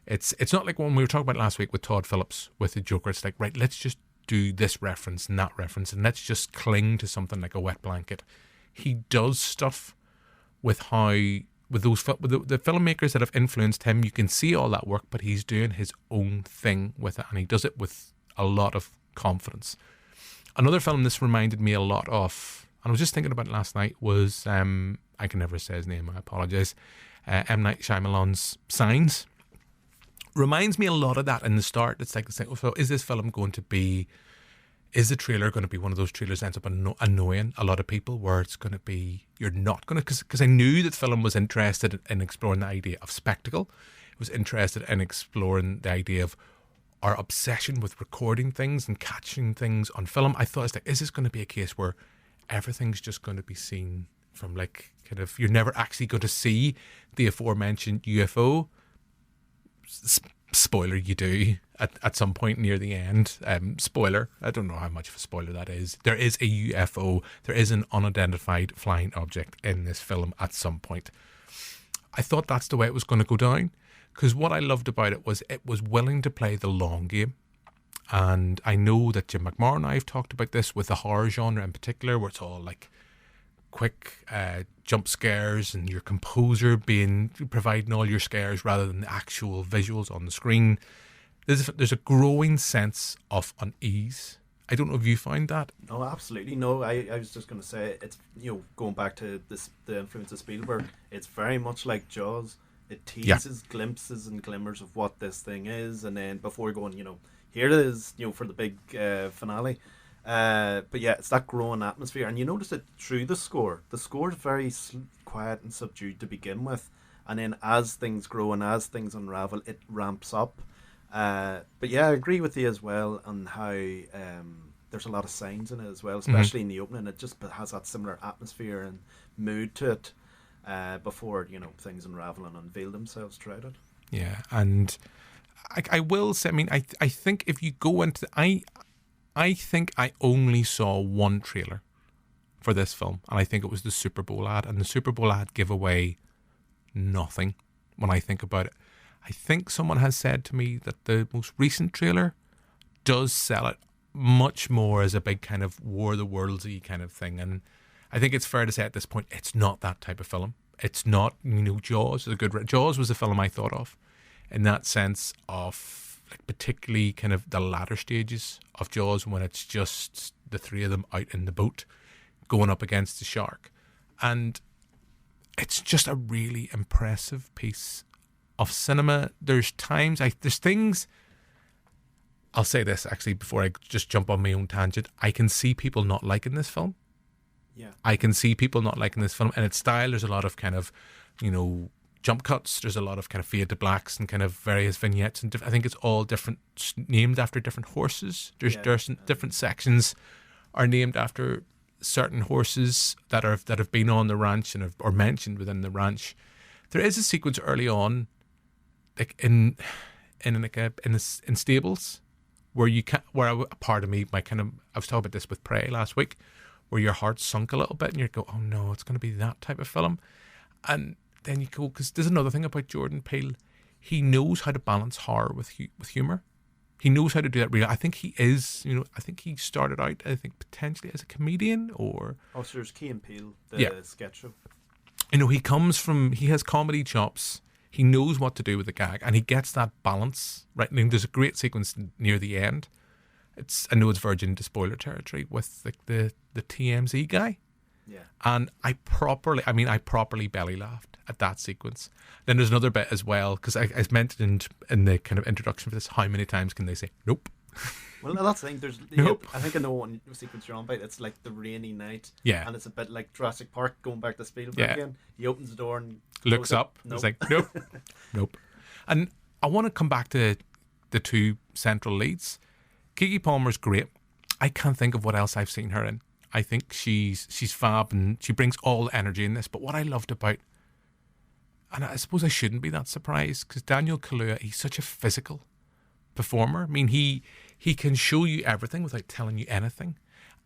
it's not like when we were talking about last week with Todd Phillips with the Joker. It's like, right, let's just do this reference and that reference, and let's just cling to something like a wet blanket. He does stuff with the filmmakers that have influenced him. You can see all that work, but he's doing his own thing with it, and he does it with a lot of confidence. Another film this reminded me a lot of, and I was just thinking about it last night, was I can never say his name, I apologise, M. Night Shyamalan's Signs. Reminds me a lot of that in the start. It's like, so is this film going to be, is the trailer going to be one of those trailers that ends up annoying a lot of people, where it's going to be, you're not going to, because I knew that film was interested in exploring the idea of spectacle. It was interested in exploring the idea of our obsession with recording things and catching things on film. I thought, it's like, is this going to be a case where everything's just going to be seen from, like, kind of, you're never actually going to see the aforementioned UFO? Spoiler, you do at some point near the end. Spoiler, I don't know how much of a spoiler that is. There is a UFO, there is an unidentified flying object in this film at some point. I thought that's the way it was going to go down, because what I loved about it was willing to play the long game. And I know that Jim McMahon and I have talked about this with the horror genre in particular, where it's all like quick jump scares and your composer providing all your scares rather than the actual visuals on the screen. There's a growing sense of unease. I don't know if you find that. No, absolutely. No, I was just going to say, it's, going back to the influence of Spielberg, it's very much like Jaws. It teases glimpses and glimmers of what this thing is, and then before going, here it is, for the big finale. But yeah, it's that growing atmosphere, and you notice it through the score. The score is very quiet and subdued to begin with, and then as things grow and as things unravel, it ramps up. But yeah, I agree with you as well on how there's a lot of signs in it as well, especially in the opening. It just has that similar atmosphere and mood to it before things unravel and unveil themselves throughout it. Yeah, and I will say, I mean, I think if you go into I think I only saw one trailer for this film, and I think it was the Super Bowl ad, and the Super Bowl ad gave away nothing when I think about it. I think someone has said to me that the most recent trailer does sell it much more as a big kind of War of the Worlds-y kind of thing, and I think it's fair to say at this point it's not that type of film. It's not, Jaws is a good. Jaws was the film I thought of, in that sense of like particularly kind of the latter stages of Jaws when it's just the three of them out in the boat going up against the shark, and it's just a really impressive piece of cinema. There's times there's things. I'll say this actually before I just jump on my own tangent. I can see people not liking this film. Yeah. I can see people not liking this film, and its style. There's a lot of kind of, jump cuts. There's a lot of kind of fade to blacks and kind of various vignettes, and I think it's all different, named after different horses. There's different sections are named after certain horses that have been on the ranch and or mentioned within the ranch. There is a sequence early on, like in stables, where a part of me, I was talking about this with Prey last week, where your heart sunk a little bit and you go, oh no, it's going to be that type of film. And then you go, because there's another thing about Jordan Peele. He knows how to balance horror with humour. He knows how to do that really. I think he is, I think he started out, potentially as a comedian or... Oh, so there's Key and Peele, the sketch show. He has comedy chops. He knows what to do with the gag, and he gets that balance right. There's a great sequence near the end. I know it's verging into spoiler territory with the TMZ guy. Yeah. And I properly belly laughed at that sequence. Then there's another bit as well, because I mentioned in the kind of introduction for this, how many times can they say nope? Well, that's the thing. There's, nope. I think I know one sequence you're on about. It's like the rainy night. Yeah. And it's a bit like Jurassic Park, going back to Spielberg again. He opens the door and looks up. Nope. It's like, nope. Nope. And I want to come back to the two central leads. Keke Palmer's great. I can't think of what else I've seen her in. I think she's fab, and she brings all the energy in this. But what I loved about, and I suppose I shouldn't be that surprised, because Daniel Kaluuya, he's such a physical performer. I mean, he can show you everything without telling you anything.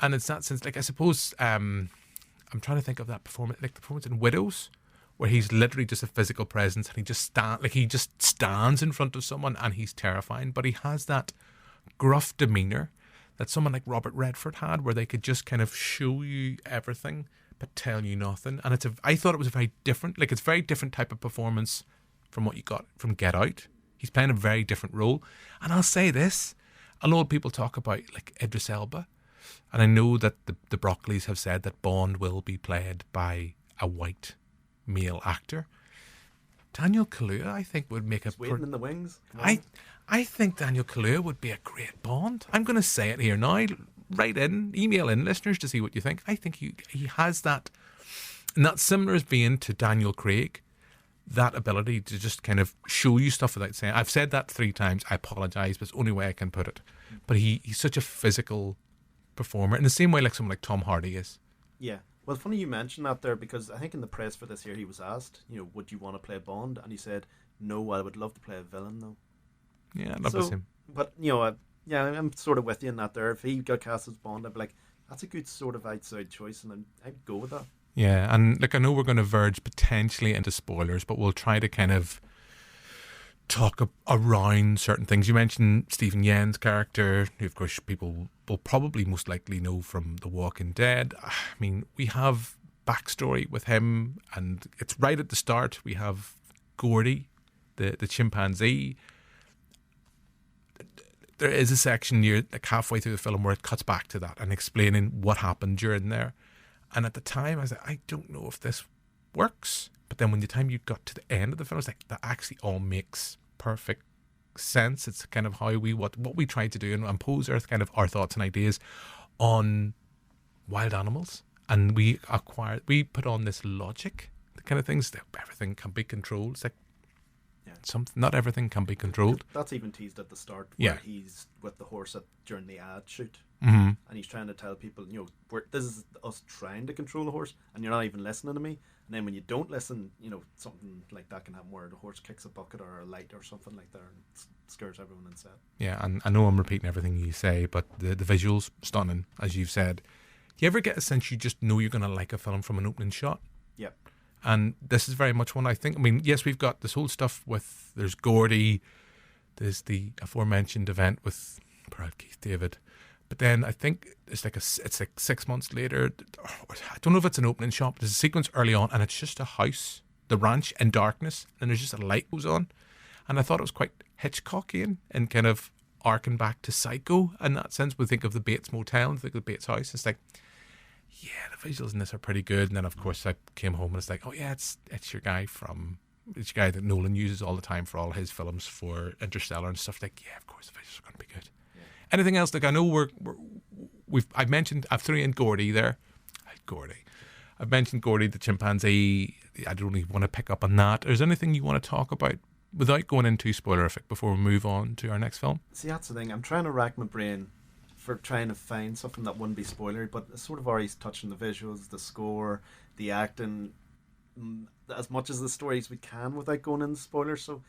And it's that sense, like, I suppose, I'm trying to think of that performance, like the performance in Widows, where he's literally just a physical presence, and he just stands in front of someone and he's terrifying. But he has that gruff demeanour that someone like Robert Redford had, where they could just kind of show you everything but tell you nothing. And I thought it was a very different, it's a very different type of performance from what you got from Get Out. He's playing a very different role. And I'll say this, a lot of people talk about like Idris Elba, and I know that the Broccoli's have said that Bond will be played by a white male actor. Daniel Kaluuya, I think, would make waiting in the wings. I think Daniel Kaluuya would be a great Bond. I'm going to say it here now. Write in, email in, listeners, to see what you think. I think he has that, in that similar vein to Daniel Craig, that ability to just kind of show you stuff without saying. I've said that 3 times. I apologise, but it's the only way I can put it. But he's such a physical performer, in the same way like someone like Tom Hardy is. Yeah. Well, funny you mentioned that there, because I think in the press for this year he was asked, would you want to play Bond? And he said, no, I would love to play a villain though. Yeah, I'd love to see him. But, I'm sort of with you in that there. If he got cast as Bond, I'd be like, that's a good sort of outside choice, and I'd go with that. Yeah, and I know we're going to verge potentially into spoilers, but we'll try to kind of talk around certain things. You mentioned Stephen Yen's character, who of course people will probably most likely know from The Walking Dead. I mean, we have backstory with him, and it's right at the start. We have Gordy, the chimpanzee. There is a section near halfway through the film where it cuts back to that and explaining what happened during there. And at the time, I was like, I don't know if this works. But then when the time you got to the end of the film, I was like, that actually all makes perfect sense. It's kind of how what we tried to do and pose kind of our thoughts and ideas on wild animals. And we put on this logic, the kind of things that everything can be controlled. It's like, not everything can be controlled. That's even teased at the start, where he's with the horse during the ad shoot, and he's trying to tell people, this is us trying to control the horse, and you're not even listening to me. And then when you don't listen, something like that can happen, where the horse kicks a bucket or a light or something like that, and scares everyone in set. Yeah, and I know I'm repeating everything you say, but the visuals, stunning, as you've said. Do you ever get a sense you just know you're going to like a film from an opening shot? Yep. And this is very much one, I think. I mean, yes, we've got this whole stuff there's Gordy, there's the aforementioned event with Brad Keith David, But then I think it's like 6 months later. I don't know if it's an opening shot, but there's a sequence early on, and it's just a house, the ranch in darkness, and there's just a light goes on. And I thought it was quite Hitchcockian and kind of arcing back to Psycho in that sense. We think of the Bates Motel and think of the Bates house. It's like, yeah, the visuals in this are pretty good. And then, of course, I came home and it's like, oh, yeah, it's your guy that Nolan uses all the time for all his films for Interstellar and stuff. Like, yeah, of course, the visuals are going to be good. Yeah. Anything else? Like, I know I've thrown in Gordy there. Gordy. I've mentioned Gordy the chimpanzee. I don't really want to pick up on that. Is there anything you want to talk about without going into spoilerific before we move on to our next film? See, that's the thing. I'm trying to rack my brain for trying to find something that wouldn't be spoilery, but it's sort of already touching the visuals, the score, the acting, as much as the stories we can without going into spoilers. So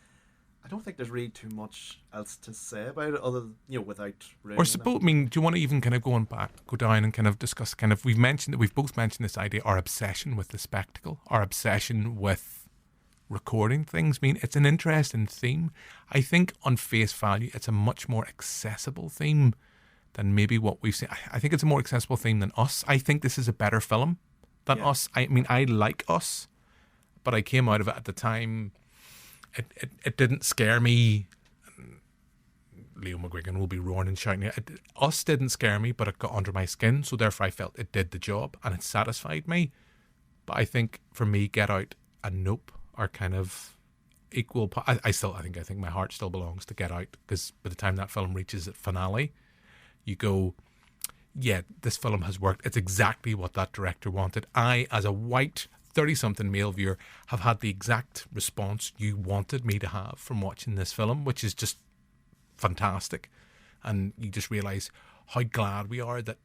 I don't think there's really too much else to say about it other than, without ruining it. I mean, do you want to even kind of go down and kind of discuss we've both mentioned this idea, our obsession with the spectacle, our obsession with recording things. I mean, it's an interesting theme. I think on face value, it's a much more accessible theme than maybe what we've seen. I think it's a more accessible theme than Us. I think this is a better film than Us. I mean, I like Us, but I came out of it at the time. It didn't scare me. Leo McGuigan will be roaring and shouting. Us didn't scare me, but it got under my skin, so therefore I felt it did the job and it satisfied me. But I think for me, Get Out and Nope are kind of equal. I think my heart still belongs to Get Out, because by the time that film reaches its finale, you go, yeah, this film has worked. It's exactly what that director wanted. I, as a white 30-something male viewer, have had the exact response you wanted me to have from watching this film, which is just fantastic. And you just realise how glad we are that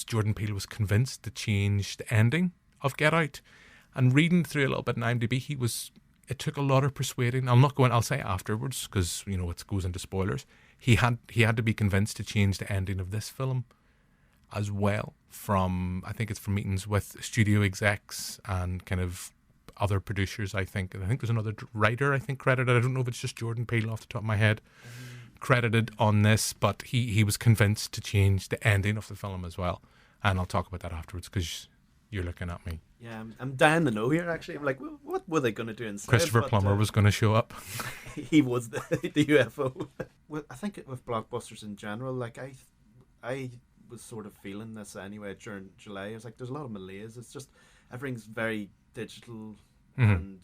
Jordan Peele was convinced to change the ending of Get Out. And reading through a little bit in IMDb, it took a lot of persuading. I'll say afterwards, because, it goes into spoilers. He had to be convinced to change the ending of this film as well, from meetings with studio execs and kind of other producers, I think. And I think there's another writer, credited. I don't know if it's just Jordan Peele off the top of my head, credited on this, but he was convinced to change the ending of the film as well. And I'll talk about that afterwards, because you're looking at me. Yeah, I'm dying to know here, actually. I'm like, what were they going to do instead? Christopher Plummer was going to show up. He was the UFO. Well, I think with blockbusters in general, like, I was sort of feeling this anyway during July. I was like, there's a lot of malaise. It's just, everything's very digital, and,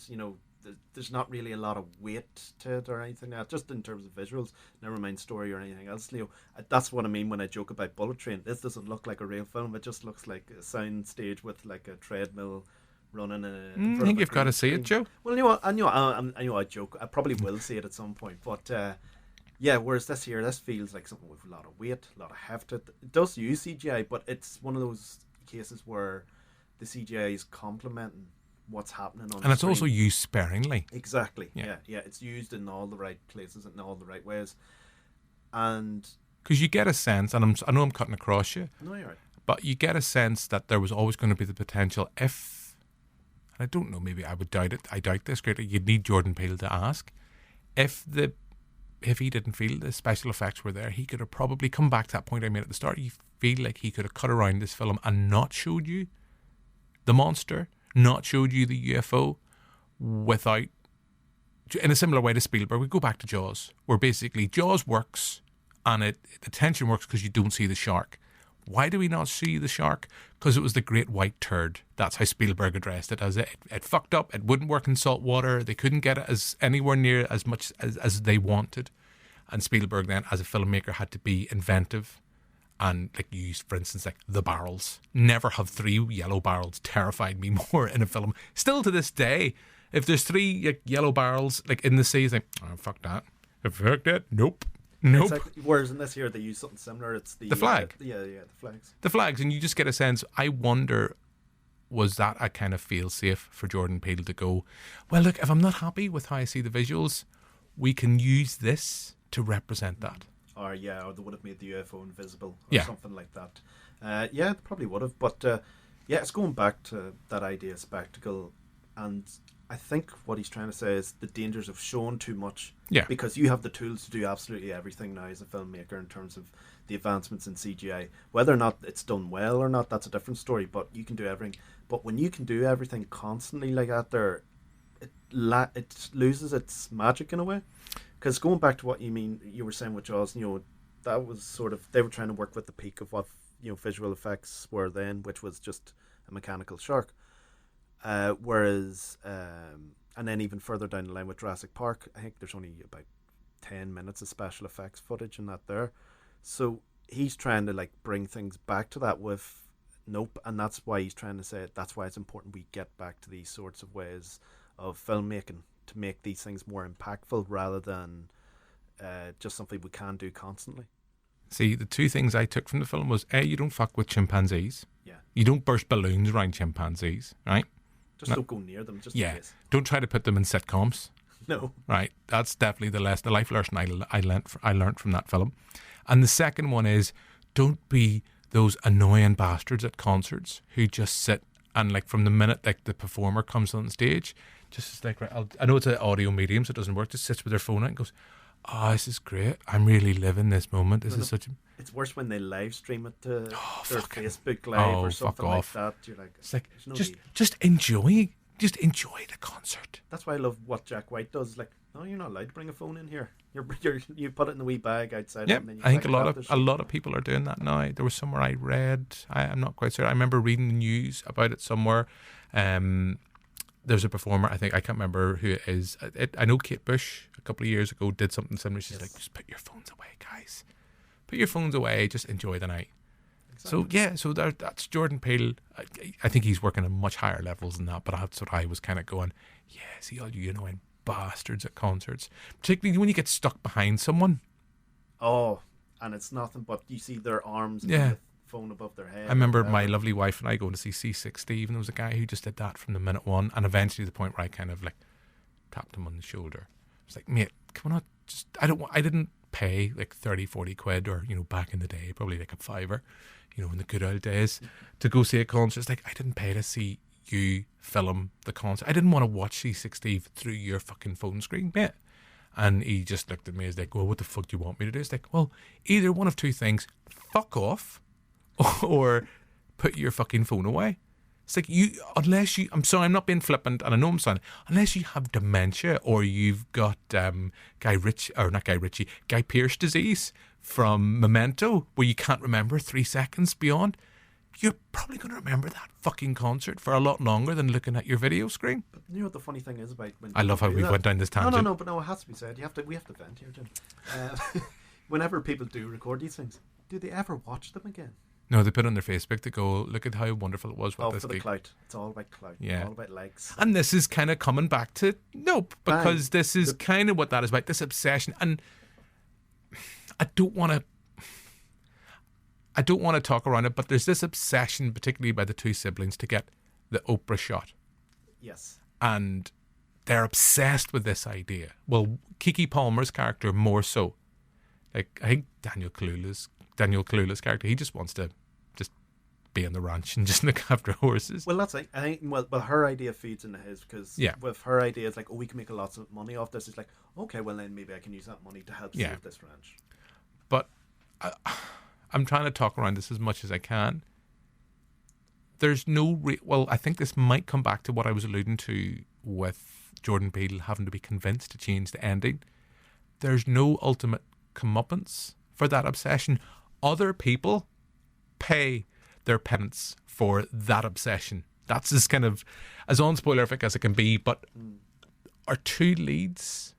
there's not really a lot of weight to it or anything like that, just in terms of visuals, never mind story or anything else, Leo. That's what I mean when I joke about Bullet Train. This doesn't look like a real film. It just looks like a sound stage with like a treadmill running I think you've got to see it, Joe. Well, I know I joke. I probably will see it at some point, but whereas this feels like something with a lot of weight, a lot of heft. It does use CGI, but it's one of those cases where the CGI is complementing what's happening on and it's screen. Also used sparingly. Exactly. Yeah, it's used in all the right places and in all the right ways. And because you get a sense, and I know I'm cutting across you. No, you're right. But you get a sense that there was always going to be the potential, if, and I don't know, maybe I would doubt it. I doubt this greatly. You'd need Jordan Peele to ask if he didn't feel the special effects were there, he could have probably come back to that point I made at the start. You feel like he could have cut around this film and not showed you the monster, not showed you the UFO, without, in a similar way to Spielberg. We go back to Jaws, where basically Jaws works and the tension works because you don't see the shark. Why do we not see the shark? Because it was the great white turd. That's how Spielberg addressed it. As it fucked up. It wouldn't work in salt water. They couldn't get it as anywhere near as much as they wanted. And Spielberg then, as a filmmaker, had to be inventive and use, for instance, the barrels. Never have 3 yellow barrels terrified me more in a film. Still to this day, if there's 3 yellow barrels in the sea, it's like, oh, fuck that. Fuck that. Nope. Whereas in this here they use something similar. It's the flag. The flags. The flags, and you just get a sense. I wonder, was that a kind of feel safe for Jordan Peele to go, well, look, if I'm not happy with how I see the visuals, we can use this to represent that. Or they would have made the UFO invisible or something like that. They probably would have. But it's going back to that idea of spectacle, and I think what he's trying to say is the dangers of showing too much Yeah. Because you have the tools to do absolutely everything now as a filmmaker in terms of the advancements in CGI. Whether or not it's done well or not, that's a different story, but you can do everything. But when you can do everything constantly like that, it loses its magic in a way. Because going back to what you were saying with Jaws, that was sort of, they were trying to work with the peak of what visual effects were then, which was just a mechanical shark. Whereas, and then even further down the line with Jurassic Park, I think there's only about 10 minutes of special effects footage in that there. So he's trying to like bring things back to that with Nope, and that's why he's trying to say that's why it's important we get back to these sorts of ways of filmmaking to make these things more impactful rather than just something we can do constantly. See, the two things I took from the film was A, you don't fuck with chimpanzees. Yeah. You don't burst balloons around chimpanzees, right? Just don't go near them. Just yeah. Don't try to put them in sitcoms. No. Right. That's definitely the life lesson I learned from that film. And the second one is don't be those annoying bastards at concerts who just sit and like from the minute like the performer comes on stage, just like right, I know it's an audio medium, so it doesn't work. Just sits with their phone out and goes, "Oh, this is great. I'm really living this moment. This is such." It's worse when they live stream it to their Facebook Live or something like that. You're like, it's like no just enjoy the concert. That's why I love what Jack White does. Like, no, you're not allowed to bring a phone in here. You put it in the wee bag outside. Yeah, and then you I think a lot of people are doing that now. There was somewhere I read. I'm not quite sure. I remember reading the news about it somewhere. There's a performer. I can't remember who it is. I know Kate Bush a couple of years ago did something similar. She's like, just put your phones away, guys. Put your phones away. Just enjoy the night. Exactly. So that's Jordan Peele. I think he's working on much higher levels than that. But that's what I was kind of going. Yeah, see all you annoying bastards at concerts, particularly when you get stuck behind someone. Oh, and it's nothing but you see their arms. Yeah. And the phone above their head. I remember my lovely wife and I going to see C6 Steve, and there was a guy who just did that from the minute one, and eventually the point where I kind of like tapped him on the shoulder. I was like, mate, come on, just I didn't pay like 30-40 quid or back in the day probably like a fiver, in the good old days to go see a concert. It's like I didn't pay to see you film the concert. I didn't want to watch C6 Steve through your fucking phone screen, mate. And he just looked at me as like, well, what the fuck do you want me to do? It's like, well, either one of two things, fuck off or put your fucking phone away. It's like I'm sorry, I'm not being flippant, and I know I'm saying, unless you have dementia or you've got Guy Pearce disease from Memento, where you can't remember 3 seconds beyond, you're probably going to remember that fucking concert for a lot longer than looking at your video screen. But you know what the funny thing is about when I love how we went down this tangent. No, but it has to be said. We have to vent here, Jim. Whenever people do record these things, do they ever watch them again? No, they put on their Facebook to go, look at how wonderful it was. For the clout. It's all about clout. Yeah. All about likes. And this is kind of coming back to Nope, because this is kind of what that is about, this obsession. And I don't want to talk around it, but there's this obsession, particularly by the two siblings, to get the Oprah shot. Yes. And they're obsessed with this idea. Well, Keke Palmer's character more so. Like, I think Daniel Kaluuya's character, he just wants to just be on the ranch and just look after horses. Well, that's like, I think, well, her idea feeds into his, because with her idea, it's like, we can make a lot of money off this. It's like, okay, well then maybe I can use that money to help save this ranch. But I'm trying to talk around this as much as I can. There's no well, I think this might come back to what I was alluding to with Jordan Peele having to be convinced to change the ending. There's no ultimate comeuppance for that obsession. Other people pay their penance for that obsession. That's as kind of as unspoilerific as it can be, but our two leads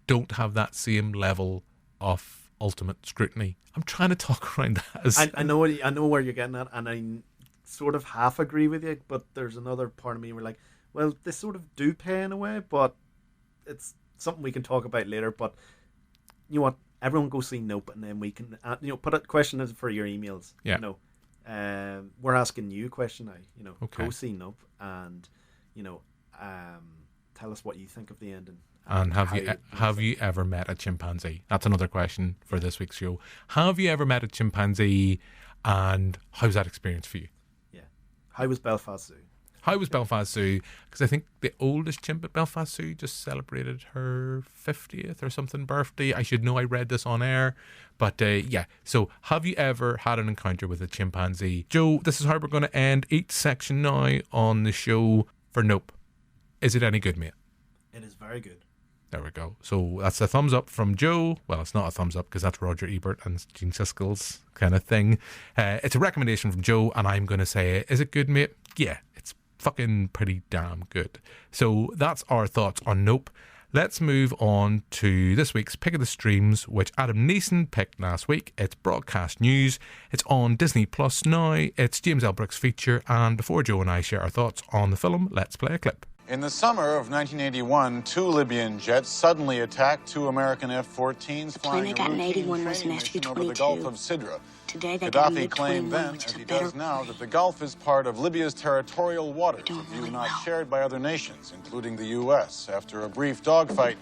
don't have that same level of ultimate scrutiny. I'm trying to talk around that. I know where you're getting at, and I sort of half agree with you, but there's another part of me where like, well, they sort of do pay in a way, but it's something we can talk about later. But you know what? Everyone go see Nope, and then we can put a question in for your emails. Yeah. We're asking you a question now. Okay. Go see Nope, and tell us what you think of the ending. And have you ever met a chimpanzee? That's another question for this week's show. Have you ever met a chimpanzee, and how's that experience for you? Yeah. How was Belfast Zoo? How was Belfast Zoo? Because I think the oldest chimp at Belfast Zoo just celebrated her 50th or something birthday. I should know, I read this on air. But yeah, so have you ever had an encounter with a chimpanzee? Joe, this is how we're going to end each section now on the show for Nope. Is it any good, mate? It is very good. There we go. So that's a thumbs up from Joe. Well, it's not a thumbs up because that's Roger Ebert and Gene Siskel's kind of thing. It's a recommendation from Joe, and I'm going to say, is it good, mate? Yeah, it's fucking pretty damn good. So that's our thoughts on Nope. Let's move on to this week's Pick of the Streams, which Adam Neeson picked last week. It's broadcast news. It's on Disney Plus now. It's James L. Brooks' feature. And before Joe and I share our thoughts on the film, let's play a clip. In the summer of 1981, 2 Libyan jets suddenly attacked 2 American F-14s flying a routine training mission over the Gulf of Sidra. Today they got Gaddafi claimed then, as he does now, that the Gulf is part of Libya's territorial waters, a view not shared by other nations, including the U.S. After a brief dogfight,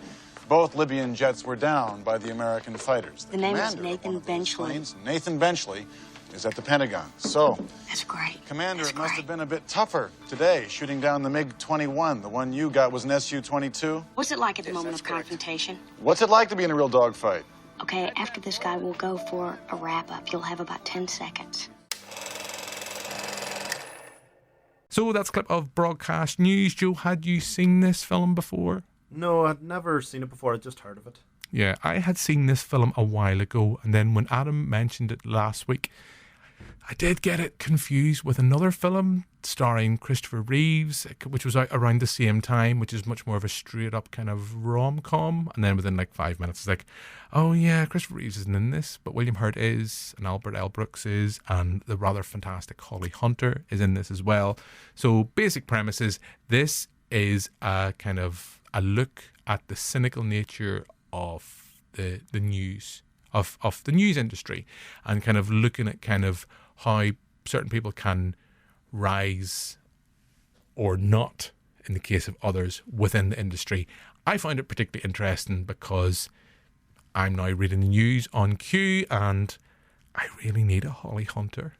both Libyan jets were down by the American fighters. The name is Nathan Benchley. Nathan Benchley is at the Pentagon. So, That's great. Commander, it must have been a bit tougher today, shooting down the MiG-21. The one you got was an Su-22. What's it like at the moment of confrontation? What's it like to be in a real dogfight? Okay, after this guy, we'll go for a wrap-up. You'll have about 10 seconds. So that's a clip of broadcast news. Joe, had you seen this film before? No, I'd never seen it before. I'd just heard of it. Yeah, I had seen this film a while ago, and then when Adam mentioned it last week, I did get it confused with another film starring Christopher Reeves, which was out around the same time, which is much more of a straight-up kind of rom-com. And then within like 5 minutes, it's like, oh yeah, Christopher Reeves isn't in this, but William Hurt is, and Albert L. Brooks is, and the rather fantastic Holly Hunter is in this as well. So basic premise is, this is a kind of a look at the cynical nature of the news, of the news industry, and kind of looking at kind of how certain people can rise or not in the case of others within the industry. I find it particularly interesting because I'm now reading the news on Q, and I really need a Holly Hunter.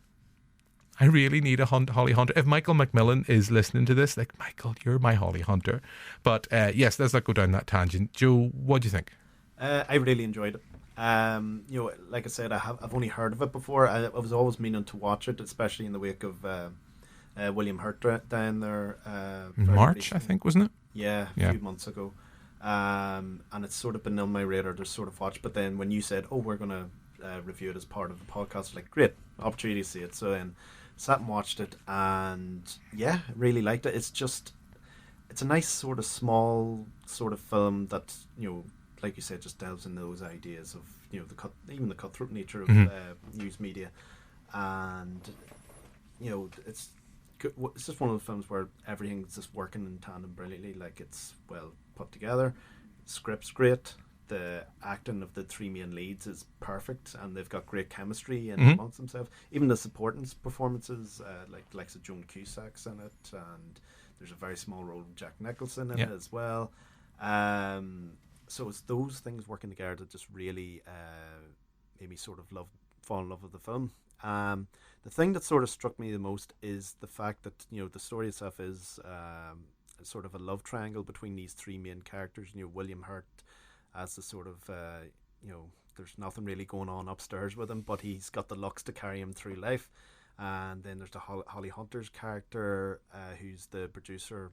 I really need a Holly Hunter. If Michael McMillan is listening to this, like, Michael, you're my Holly Hunter. But yes, let's not go down that tangent. Joe, what do you think? I really enjoyed it. You know, like I said, I've only heard of it before. I was always meaning to watch it, especially in the wake of William Hurt down there. March, I think, wasn't it? Yeah, a few months ago. And it's sort of been on my radar to sort of watch. But then when you said, oh, we're going to review it as part of the podcast, like, great opportunity to see it. So then sat and watched it, and yeah, really liked it. It's a nice sort of small sort of film that, you know, like you said, just delves in those ideas of, you know, even the cutthroat nature of news media, and you know, it's just one of the films where everything's just working in tandem brilliantly. Like, it's well put together, script's great, the acting of the 3 main leads is perfect, and they've got great chemistry amongst themselves. Even the supporting performances, like Joan Cusack's in it, and there's a very small role of Jack Nicholson in it as well. So it's those things working together that just really made me sort of fall in love with the film. The thing that sort of struck me the most is the fact that, you know, the story itself is sort of a love triangle between these 3 main characters. You know, William Hurt as the sort of, you know, there's nothing really going on upstairs with him, but he's got the looks to carry him through life. And then there's the Holly Hunter's character, who's the producer,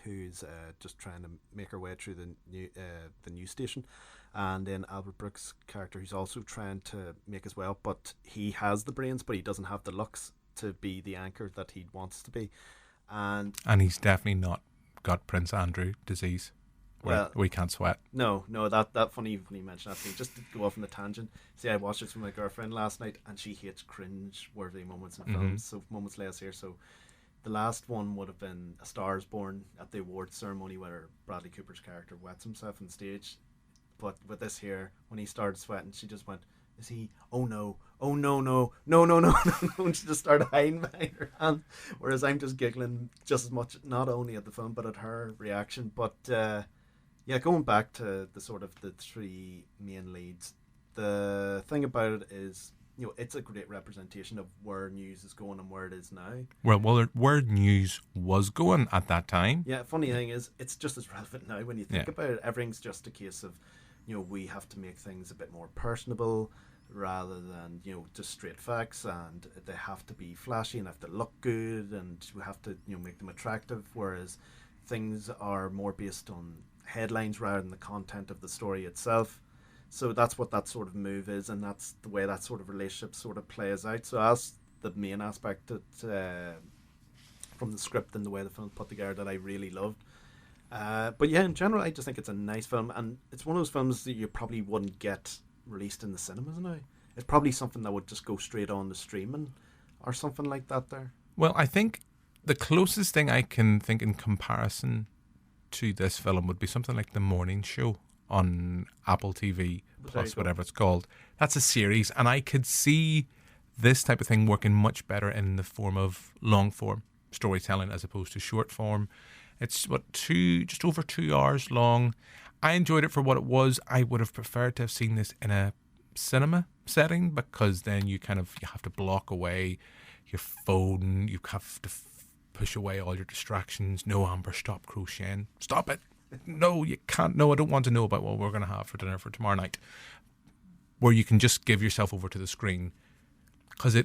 who's just trying to make her way through the news station, and then Albert Brooks' character, who's also trying to make as well, but he has the brains, but he doesn't have the looks to be the anchor that he wants to be, and he's definitely not got Prince Andrew disease. Well, we can't sweat. No, that funny when you mentioned that thing. Just to go off on the tangent. See, I watched this with my girlfriend last night, and she hates cringe-worthy moments in films. So moments less here. So the last one would have been A Star Is Born at the awards ceremony, where Bradley Cooper's character wets himself on stage. But with this here, when he started sweating, she just went, "Is he? Oh no! Oh no! No! No! No! No!" And she just started hiding behind her hand. Whereas I'm just giggling just as much, not only at the film but at her reaction. But yeah, going back to the sort of the 3 main leads, the thing about it is it's a great representation of where news is going and where it is now. Well, where news was going at that time. Yeah, funny thing is, it's just as relevant now when you think about it. Everything's just a case of, we have to make things a bit more personable rather than, just straight facts, and they have to be flashy and have to look good, and we have to, make them attractive, whereas things are more based on headlines rather than the content of the story itself. So that's what that sort of move is, and that's the way that sort of relationship sort of plays out. So that's the main aspect that, from the script and the way the film's put together, that I really loved. But yeah, in general, I just think it's a nice film, and it's one of those films that you probably wouldn't get released in the cinemas now. It's probably something that would just go straight on the streaming or something like that there. Well, I think the closest thing I can think in comparison to this film would be something like The Morning Show on Apple TV Plus, whatever it's called. That's a series, and I could see this type of thing working much better in the form of long form storytelling as opposed to short form. It's just over 2 hours long. I enjoyed it for what it was. I would have preferred to have seen this in a cinema setting, because then you have to block away your phone. You have to push away all your distractions. No, Amber, stop crocheting. Stop it. No, you can't. No, I don't want to know about what we're going to have for dinner for tomorrow night. Where you can just give yourself over to the screen, because I'm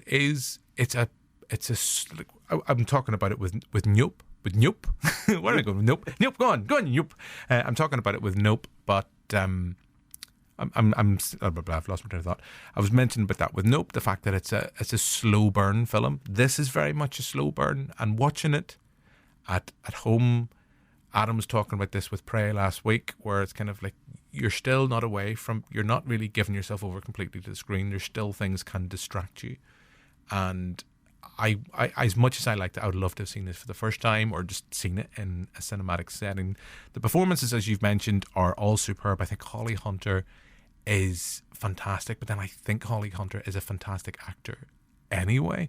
talking about it with Nope. With Nope. Where are I going with Nope? Nope, go on, Nope. I'm talking about it with Nope, but I've lost my train of thought. I was mentioning about that with Nope, the fact that it's a slow burn film. This is very much a slow burn, and watching it at home. Adam was talking about this with Prey last week, where it's kind of like you're still not away from, you're not really giving yourself over completely to the screen. There's still things can distract you, and I as much as I liked it, I would love to have seen this for the first time or just seen it in a cinematic setting. The performances, as you've mentioned, are all superb. I think Holly Hunter is fantastic, but then I think Holly Hunter is a fantastic actor anyway.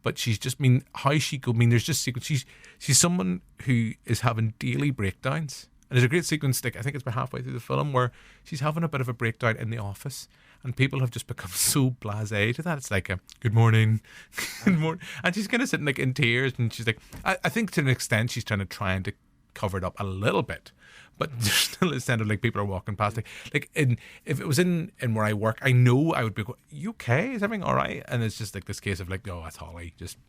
But she's just, how she go, there's just sequence. She's someone who is having daily breakdowns. And there's a great sequence, I think it's about halfway through the film, where she's having a bit of a breakdown in the office, and people have just become so blasé to that. It's like a good morning, good morning, and she's kind of sitting in tears, and she's like, I think to an extent she's trying to cover it up a little bit, but there's still a sense of like people are walking past. Like if it was in where I work, I know I would be going, you okay? Is everything all right? And it's just like this case of like, oh, that's Holly, just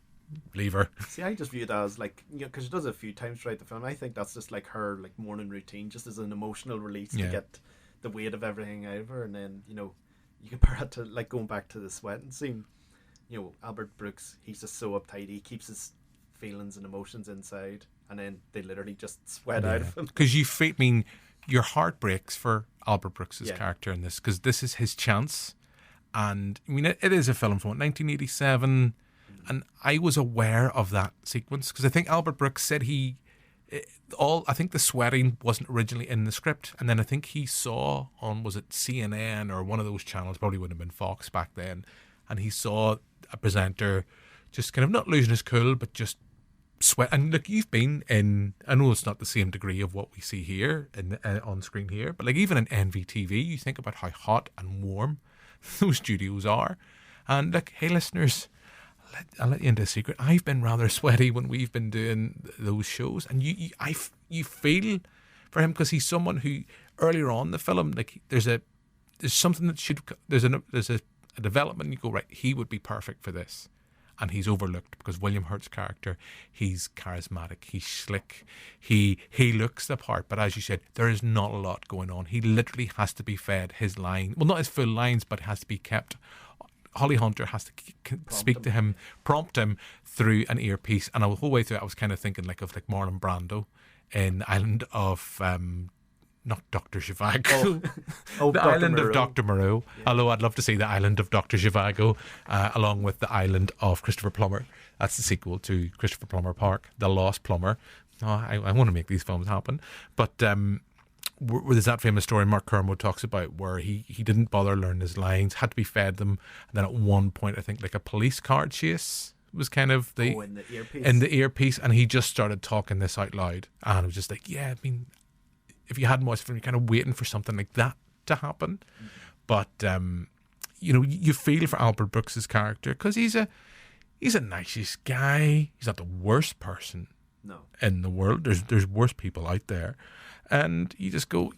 leave her. See, I just view that as like, because she does it a few times throughout the film. I think that's just like her like morning routine, just as an emotional release to get the weight of everything out of her. And then you compare it to like going back to the sweating scene. Albert Brooks, he's just so uptight. He keeps his feelings and emotions inside, and then they literally just sweat out of him. Because your heart breaks for Albert Brooks's character in this, because this is his chance. And it is a film from 1987, and I was aware of that sequence because I think Albert Brooks said I think the sweating wasn't originally in the script, and then I think he saw on, was it CNN or one of those channels, probably would have been Fox back then, and he saw a presenter just kind of not losing his cool, but just sweat. And look, you've been in, I know it's not the same degree of what we see here on screen here, but like even in NVTV, you think about how hot and warm those studios are. And like, hey listeners, I'll let you into a secret. I've been rather sweaty when we've been doing those shows, and you feel for him, because he's someone who earlier on in the film, like there's something that there's a development. You go, right, he would be perfect for this. And he's overlooked because William Hurt's character, he's charismatic, he's slick, he looks the part. But as you said, there is not a lot going on. He literally has to be fed his line. Well, not his full lines, but it has to be kept. Holly Hunter has to speak to him, prompt him through an earpiece. And the whole way through it, I was kind of thinking of Marlon Brando in Island of... not Dr. Zhivago. The Island Moreau. Of Dr. Moreau. Yeah. Although I'd love to see the Island of Dr. Zhivago along with the Island of Christopher Plummer. That's the sequel to Christopher Plummer Park, The Lost Plumber. I want to make these films happen. But there's that famous story Mark Kermode talks about where he didn't bother learning his lines, had to be fed them. And then at one point, I think like a police car chase was kind of in the earpiece. And he just started talking this out loud. And it was just like, if you hadn't watched it, you're kind of waiting for something like that to happen. Mm-hmm. But you feel for Albert Brooks's character because he's a nicest guy. He's not the worst person in the world. There's worse people out there, and you just go.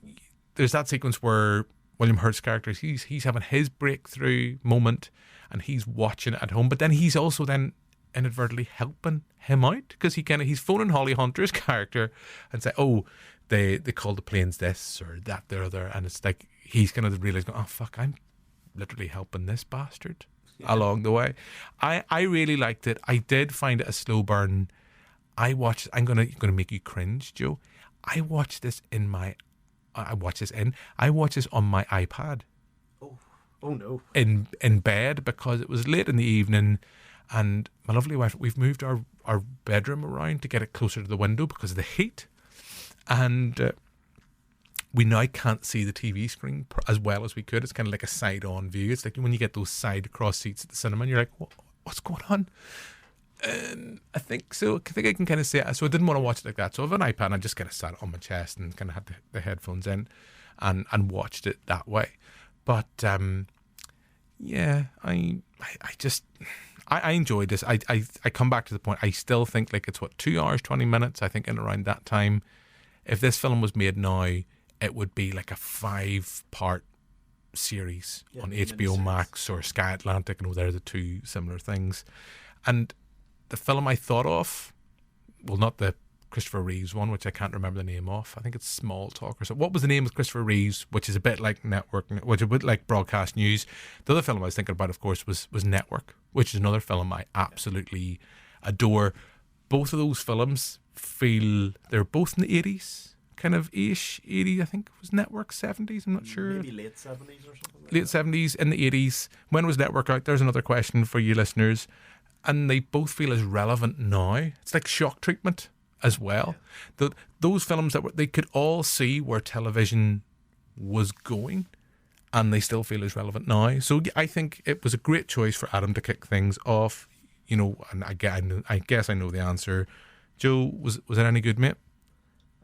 There's that sequence where William Hurt's character he's having his breakthrough moment, and he's watching it at home, but then he's also then inadvertently helping him out because he's phoning Holly Hunter's character and say, oh, they called the planes this or that, the other, and it's like he's kind of realising, oh fuck, I'm literally helping this bastard along the way. I really liked it. I did find it a slow burn. I'm gonna make you cringe, Joe. I watched this on my iPad. Oh no. In bed because it was late in the evening, and my lovely wife, we've moved our bedroom around to get it closer to the window because of the heat, and we now can't see the TV screen as well as we could. It's kind of like a side-on view. It's like when you get those side cross seats at the cinema and you're like, what's going on? I think I can kind of say it. So I didn't want to watch it like that. So I have an iPad and I just kind of sat it on my chest and kind of had the headphones in and watched it that way. But yeah, I enjoyed this. I come back to the point. I still think like it's 2 hours, 20 minutes. I think in around that time, if this film was made now, it would be like a 5-part series on HBO Max or Sky Atlantic. They're the two similar things. And the film I thought of, well, not the Christopher Reeves one, which I can't remember the name of. I think it's Small Talk or something. What was the name of Christopher Reeves, which is a bit like which is a bit like Broadcast News. The other film I was thinking about, of course, was Network, which is another film I absolutely adore. Both of those films they're both in the 80s. Kind of ish, 80s, I think was Network, 70s, I'm not sure. Maybe late 70s or something like late 70s, in the 80s. When was Network out? There's another question for you listeners. And they both feel as relevant now. It's like Shock Treatment as well. Yeah. Those films that they could all see where television was going, and they still feel as relevant now. So I think it was a great choice for Adam to kick things off. And I guess I know the answer. Joe, was it any good, mate?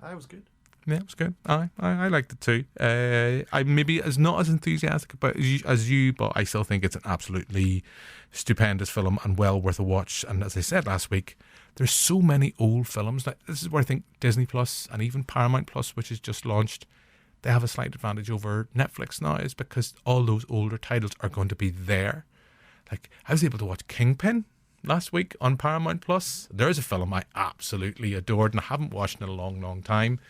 I was good. Yeah, it was good. I liked it too. I maybe is not as enthusiastic about as you, but I still think it's an absolutely stupendous film and well worth a watch. And as I said last week, there's so many old films. Like, this is where I think Disney Plus and even Paramount Plus, which is just launched, they have a slight advantage over Netflix now, is because all those older titles are going to be there. Like, I was able to watch Kingpin last week on Paramount Plus. There's a film I absolutely adored and I haven't watched in a long, long time.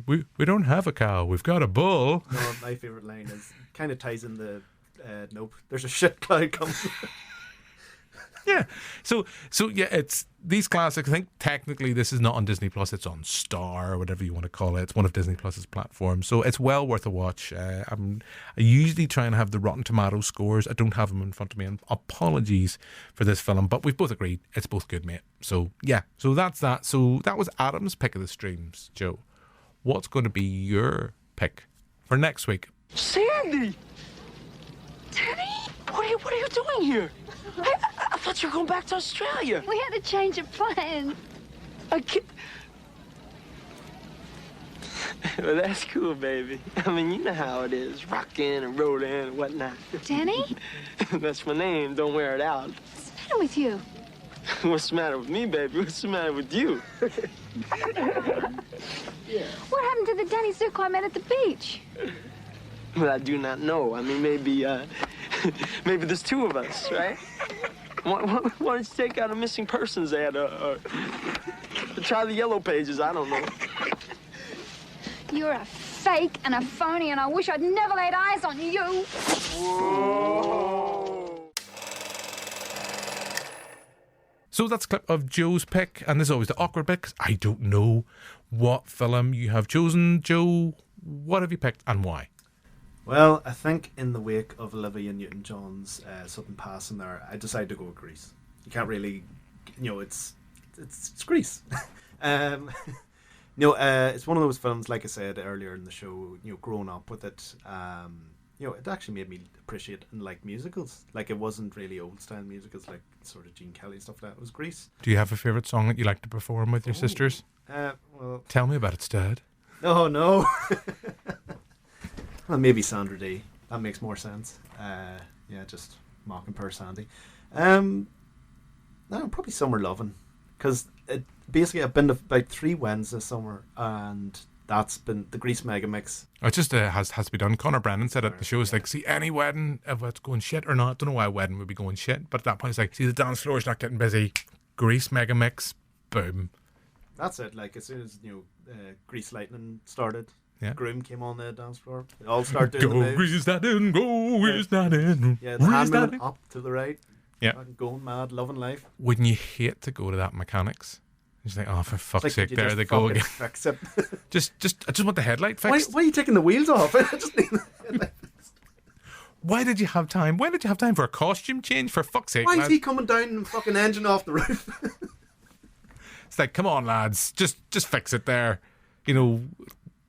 We don't have a cow, we've got a bull. No, my favourite line is kind of ties in the nope, there's a shit cloud coming. Yeah. So yeah, it's these classics. I think technically this is not on Disney Plus, it's on Star or whatever you want to call it. It's one of Disney Plus's platforms. So it's well worth a watch. I usually try and have the Rotten Tomatoes scores. I don't have them in front of me, and apologies for this film, but we've both agreed it's both good, mate. So yeah, so that's that. So that was Adam's pick of the streams. Joe, what's going to be your pick for next week? Sandy! Teddy! What are you doing here? I thought you were going back to Australia. We had a change of plans. I can't... Well, that's cool, baby. I mean, you know how it is. Rockin' and rollin' and whatnot. Danny? That's my name. Don't wear it out. What's the matter with you? What's the matter with me, baby? What's the matter with you? Yeah. What happened to the Danny Zuko I met at the beach? Well, I do not know. I mean, maybe there's two of us, right? Why don't you take out a missing persons ad or try the yellow pages? I don't know. You're a fake and a phony, and I wish I'd never laid eyes on you. Whoa. So that's a clip of Joe's pick, and this is always the awkward bit because I don't know what film you have chosen. Joe, what have you picked and why? Well, I think in the wake of Olivia Newton-John's sudden passing there, I decided to go with Grease. You can't really, it's Grease. It's one of those films, like I said earlier in the show, growing up with it, it actually made me appreciate and like musicals. Like, it wasn't really old-style musicals like sort of Gene Kelly stuff like that. It was Grease. Do you have a favourite song that you like to perform with your sisters? Well, tell me about it, Stud. No. Well, maybe Sandra Day. That makes more sense. Yeah, just mocking poor Sandy. No, probably Summer Lovin', because basically I've been to about 3 Wednesdays this summer, and that's been the Grease Mega Mix. It just has to be done. Connor Brennan said at the show, it's like, see any wedding, if it's going shit or not. Don't know why a wedding would be going shit, but at that point it's like, see the dance floor's not getting busy. Grease Mega Mix, boom. That's it. Like as soon as Grease Lightning started, yeah. Groom came on the dance floor. They all start doing the moves. Grease that in, go Grease that in. Yeah, the hand moving up to the right. Yeah, going mad, loving life. Wouldn't you hate to go to that mechanics? Just like, oh, for fuck's sake, there they go again. Fix it. I just want the headlight fixed. Why are you taking the wheels off? I just need the headlight fixed. Why did you have time? Why did you have time for a costume change? For fuck's sake, why is he coming down and fucking engine off the roof? It's like, come on, lads, just fix it there. You know,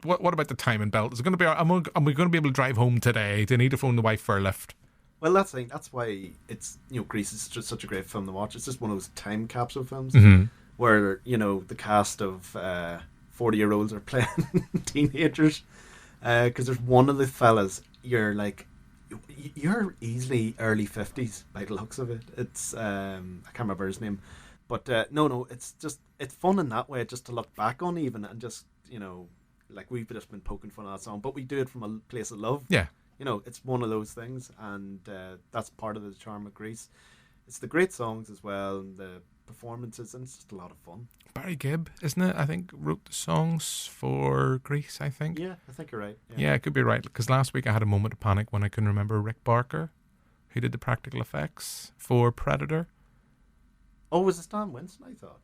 what about the timing belt? Is it going to be? Am we going to be able to drive home today? Do you need to phone the wife for a lift? Well, that's the thing. That's why it's Grease is just such a great film to watch. It's just one of those time capsule films where the cast of 40-year-olds are playing teenagers. Because there's one of the fellas, you're easily early 50s by the looks of it. It's I can't remember his name, but no, it's fun in that way, just to look back on even, and just like we've just been poking fun at that song, but we do it from a place of love. Yeah. It's one of those things, and that's part of the charm of Grease. It's the great songs as well, and the performances, and it's just a lot of fun. Barry Gibb, isn't it? I think wrote the songs for Grease, I think. Yeah, I think you're right. Yeah, I could be right, because last week I had a moment of panic when I couldn't remember Rick Barker, who did the practical effects for Predator. Oh, was it Stan Winston, I thought?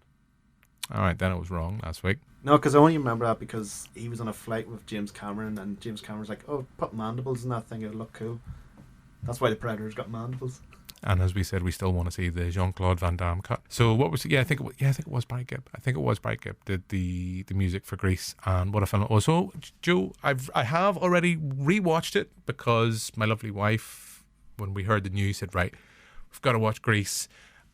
All right, then I was wrong last week. No, because I only remember that because he was on a flight with James Cameron, and James Cameron's like, oh, put mandibles in that thing, it'll look cool. That's why the Predator's got mandibles. And as we said, we still want to see the Jean-Claude Van Damme cut. So what was it? I think it was Barry Gibb. I think it was Barry Gibb did the music for Grease, and what a film it was. So, Joe, I have already rewatched it because my lovely wife, when we heard the news, said, right, we've got to watch Grease.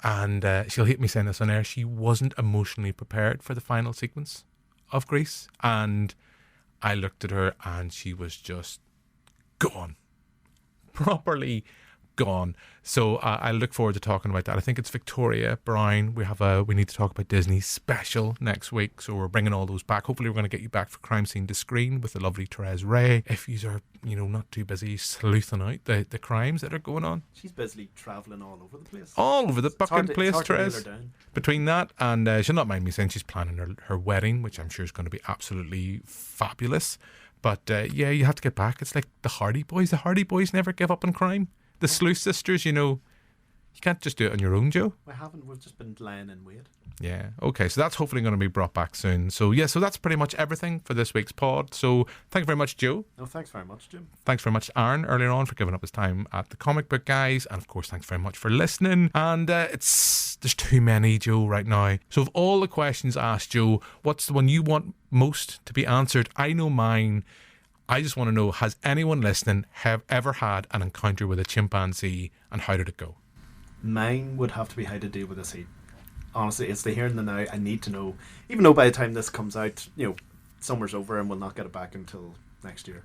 And she'll hate me saying this on air, she wasn't emotionally prepared for the final sequence of Grease. And I looked at her and she was just gone. Properly gone. So I look forward to talking about that. I think it's Victoria Brown. We need to talk about Disney's special next week. So we're bringing all those back. Hopefully we're going to get you back for Crime Scene to Screen with the lovely Therese Ray. If you are, not too busy sleuthing out the crimes that are going on. She's busily travelling all over the place. All over the fucking place, Therese. Between that and she'll not mind me saying she's planning her wedding, which I'm sure is going to be absolutely fabulous. But yeah, you have to get back. It's like the Hardy Boys. The Hardy Boys never give up on crime. The Sleuth Sisters, you can't just do it on your own, Joe. We haven't. We've just been lying in wait. Yeah. Okay. So that's hopefully going to be brought back soon. So yeah. So that's pretty much everything for this week's pod. So thank you very much, Joe. No, thanks very much, Jim. Thanks very much, Aaron, earlier on for giving up his time at the Comic Book Guys, and of course, thanks very much for listening. And there's too many, Joe, right now. So of all the questions asked, Joe, what's the one you want most to be answered? I know mine. I just want to know, has anyone listening ever had an encounter with a chimpanzee, and how did it go? Mine would have to be how to deal with this heat. Honestly, it's the here and the now. I need to know, even though by the time this comes out, summer's over and we'll not get it back until next year.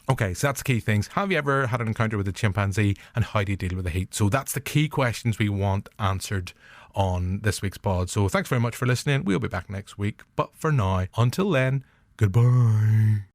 Okay, so that's the key things. Have you ever had an encounter with a chimpanzee, and how do you deal with the heat? So that's the key questions we want answered on this week's pod. So thanks very much for listening. We'll be back next week. But for now, until then, goodbye.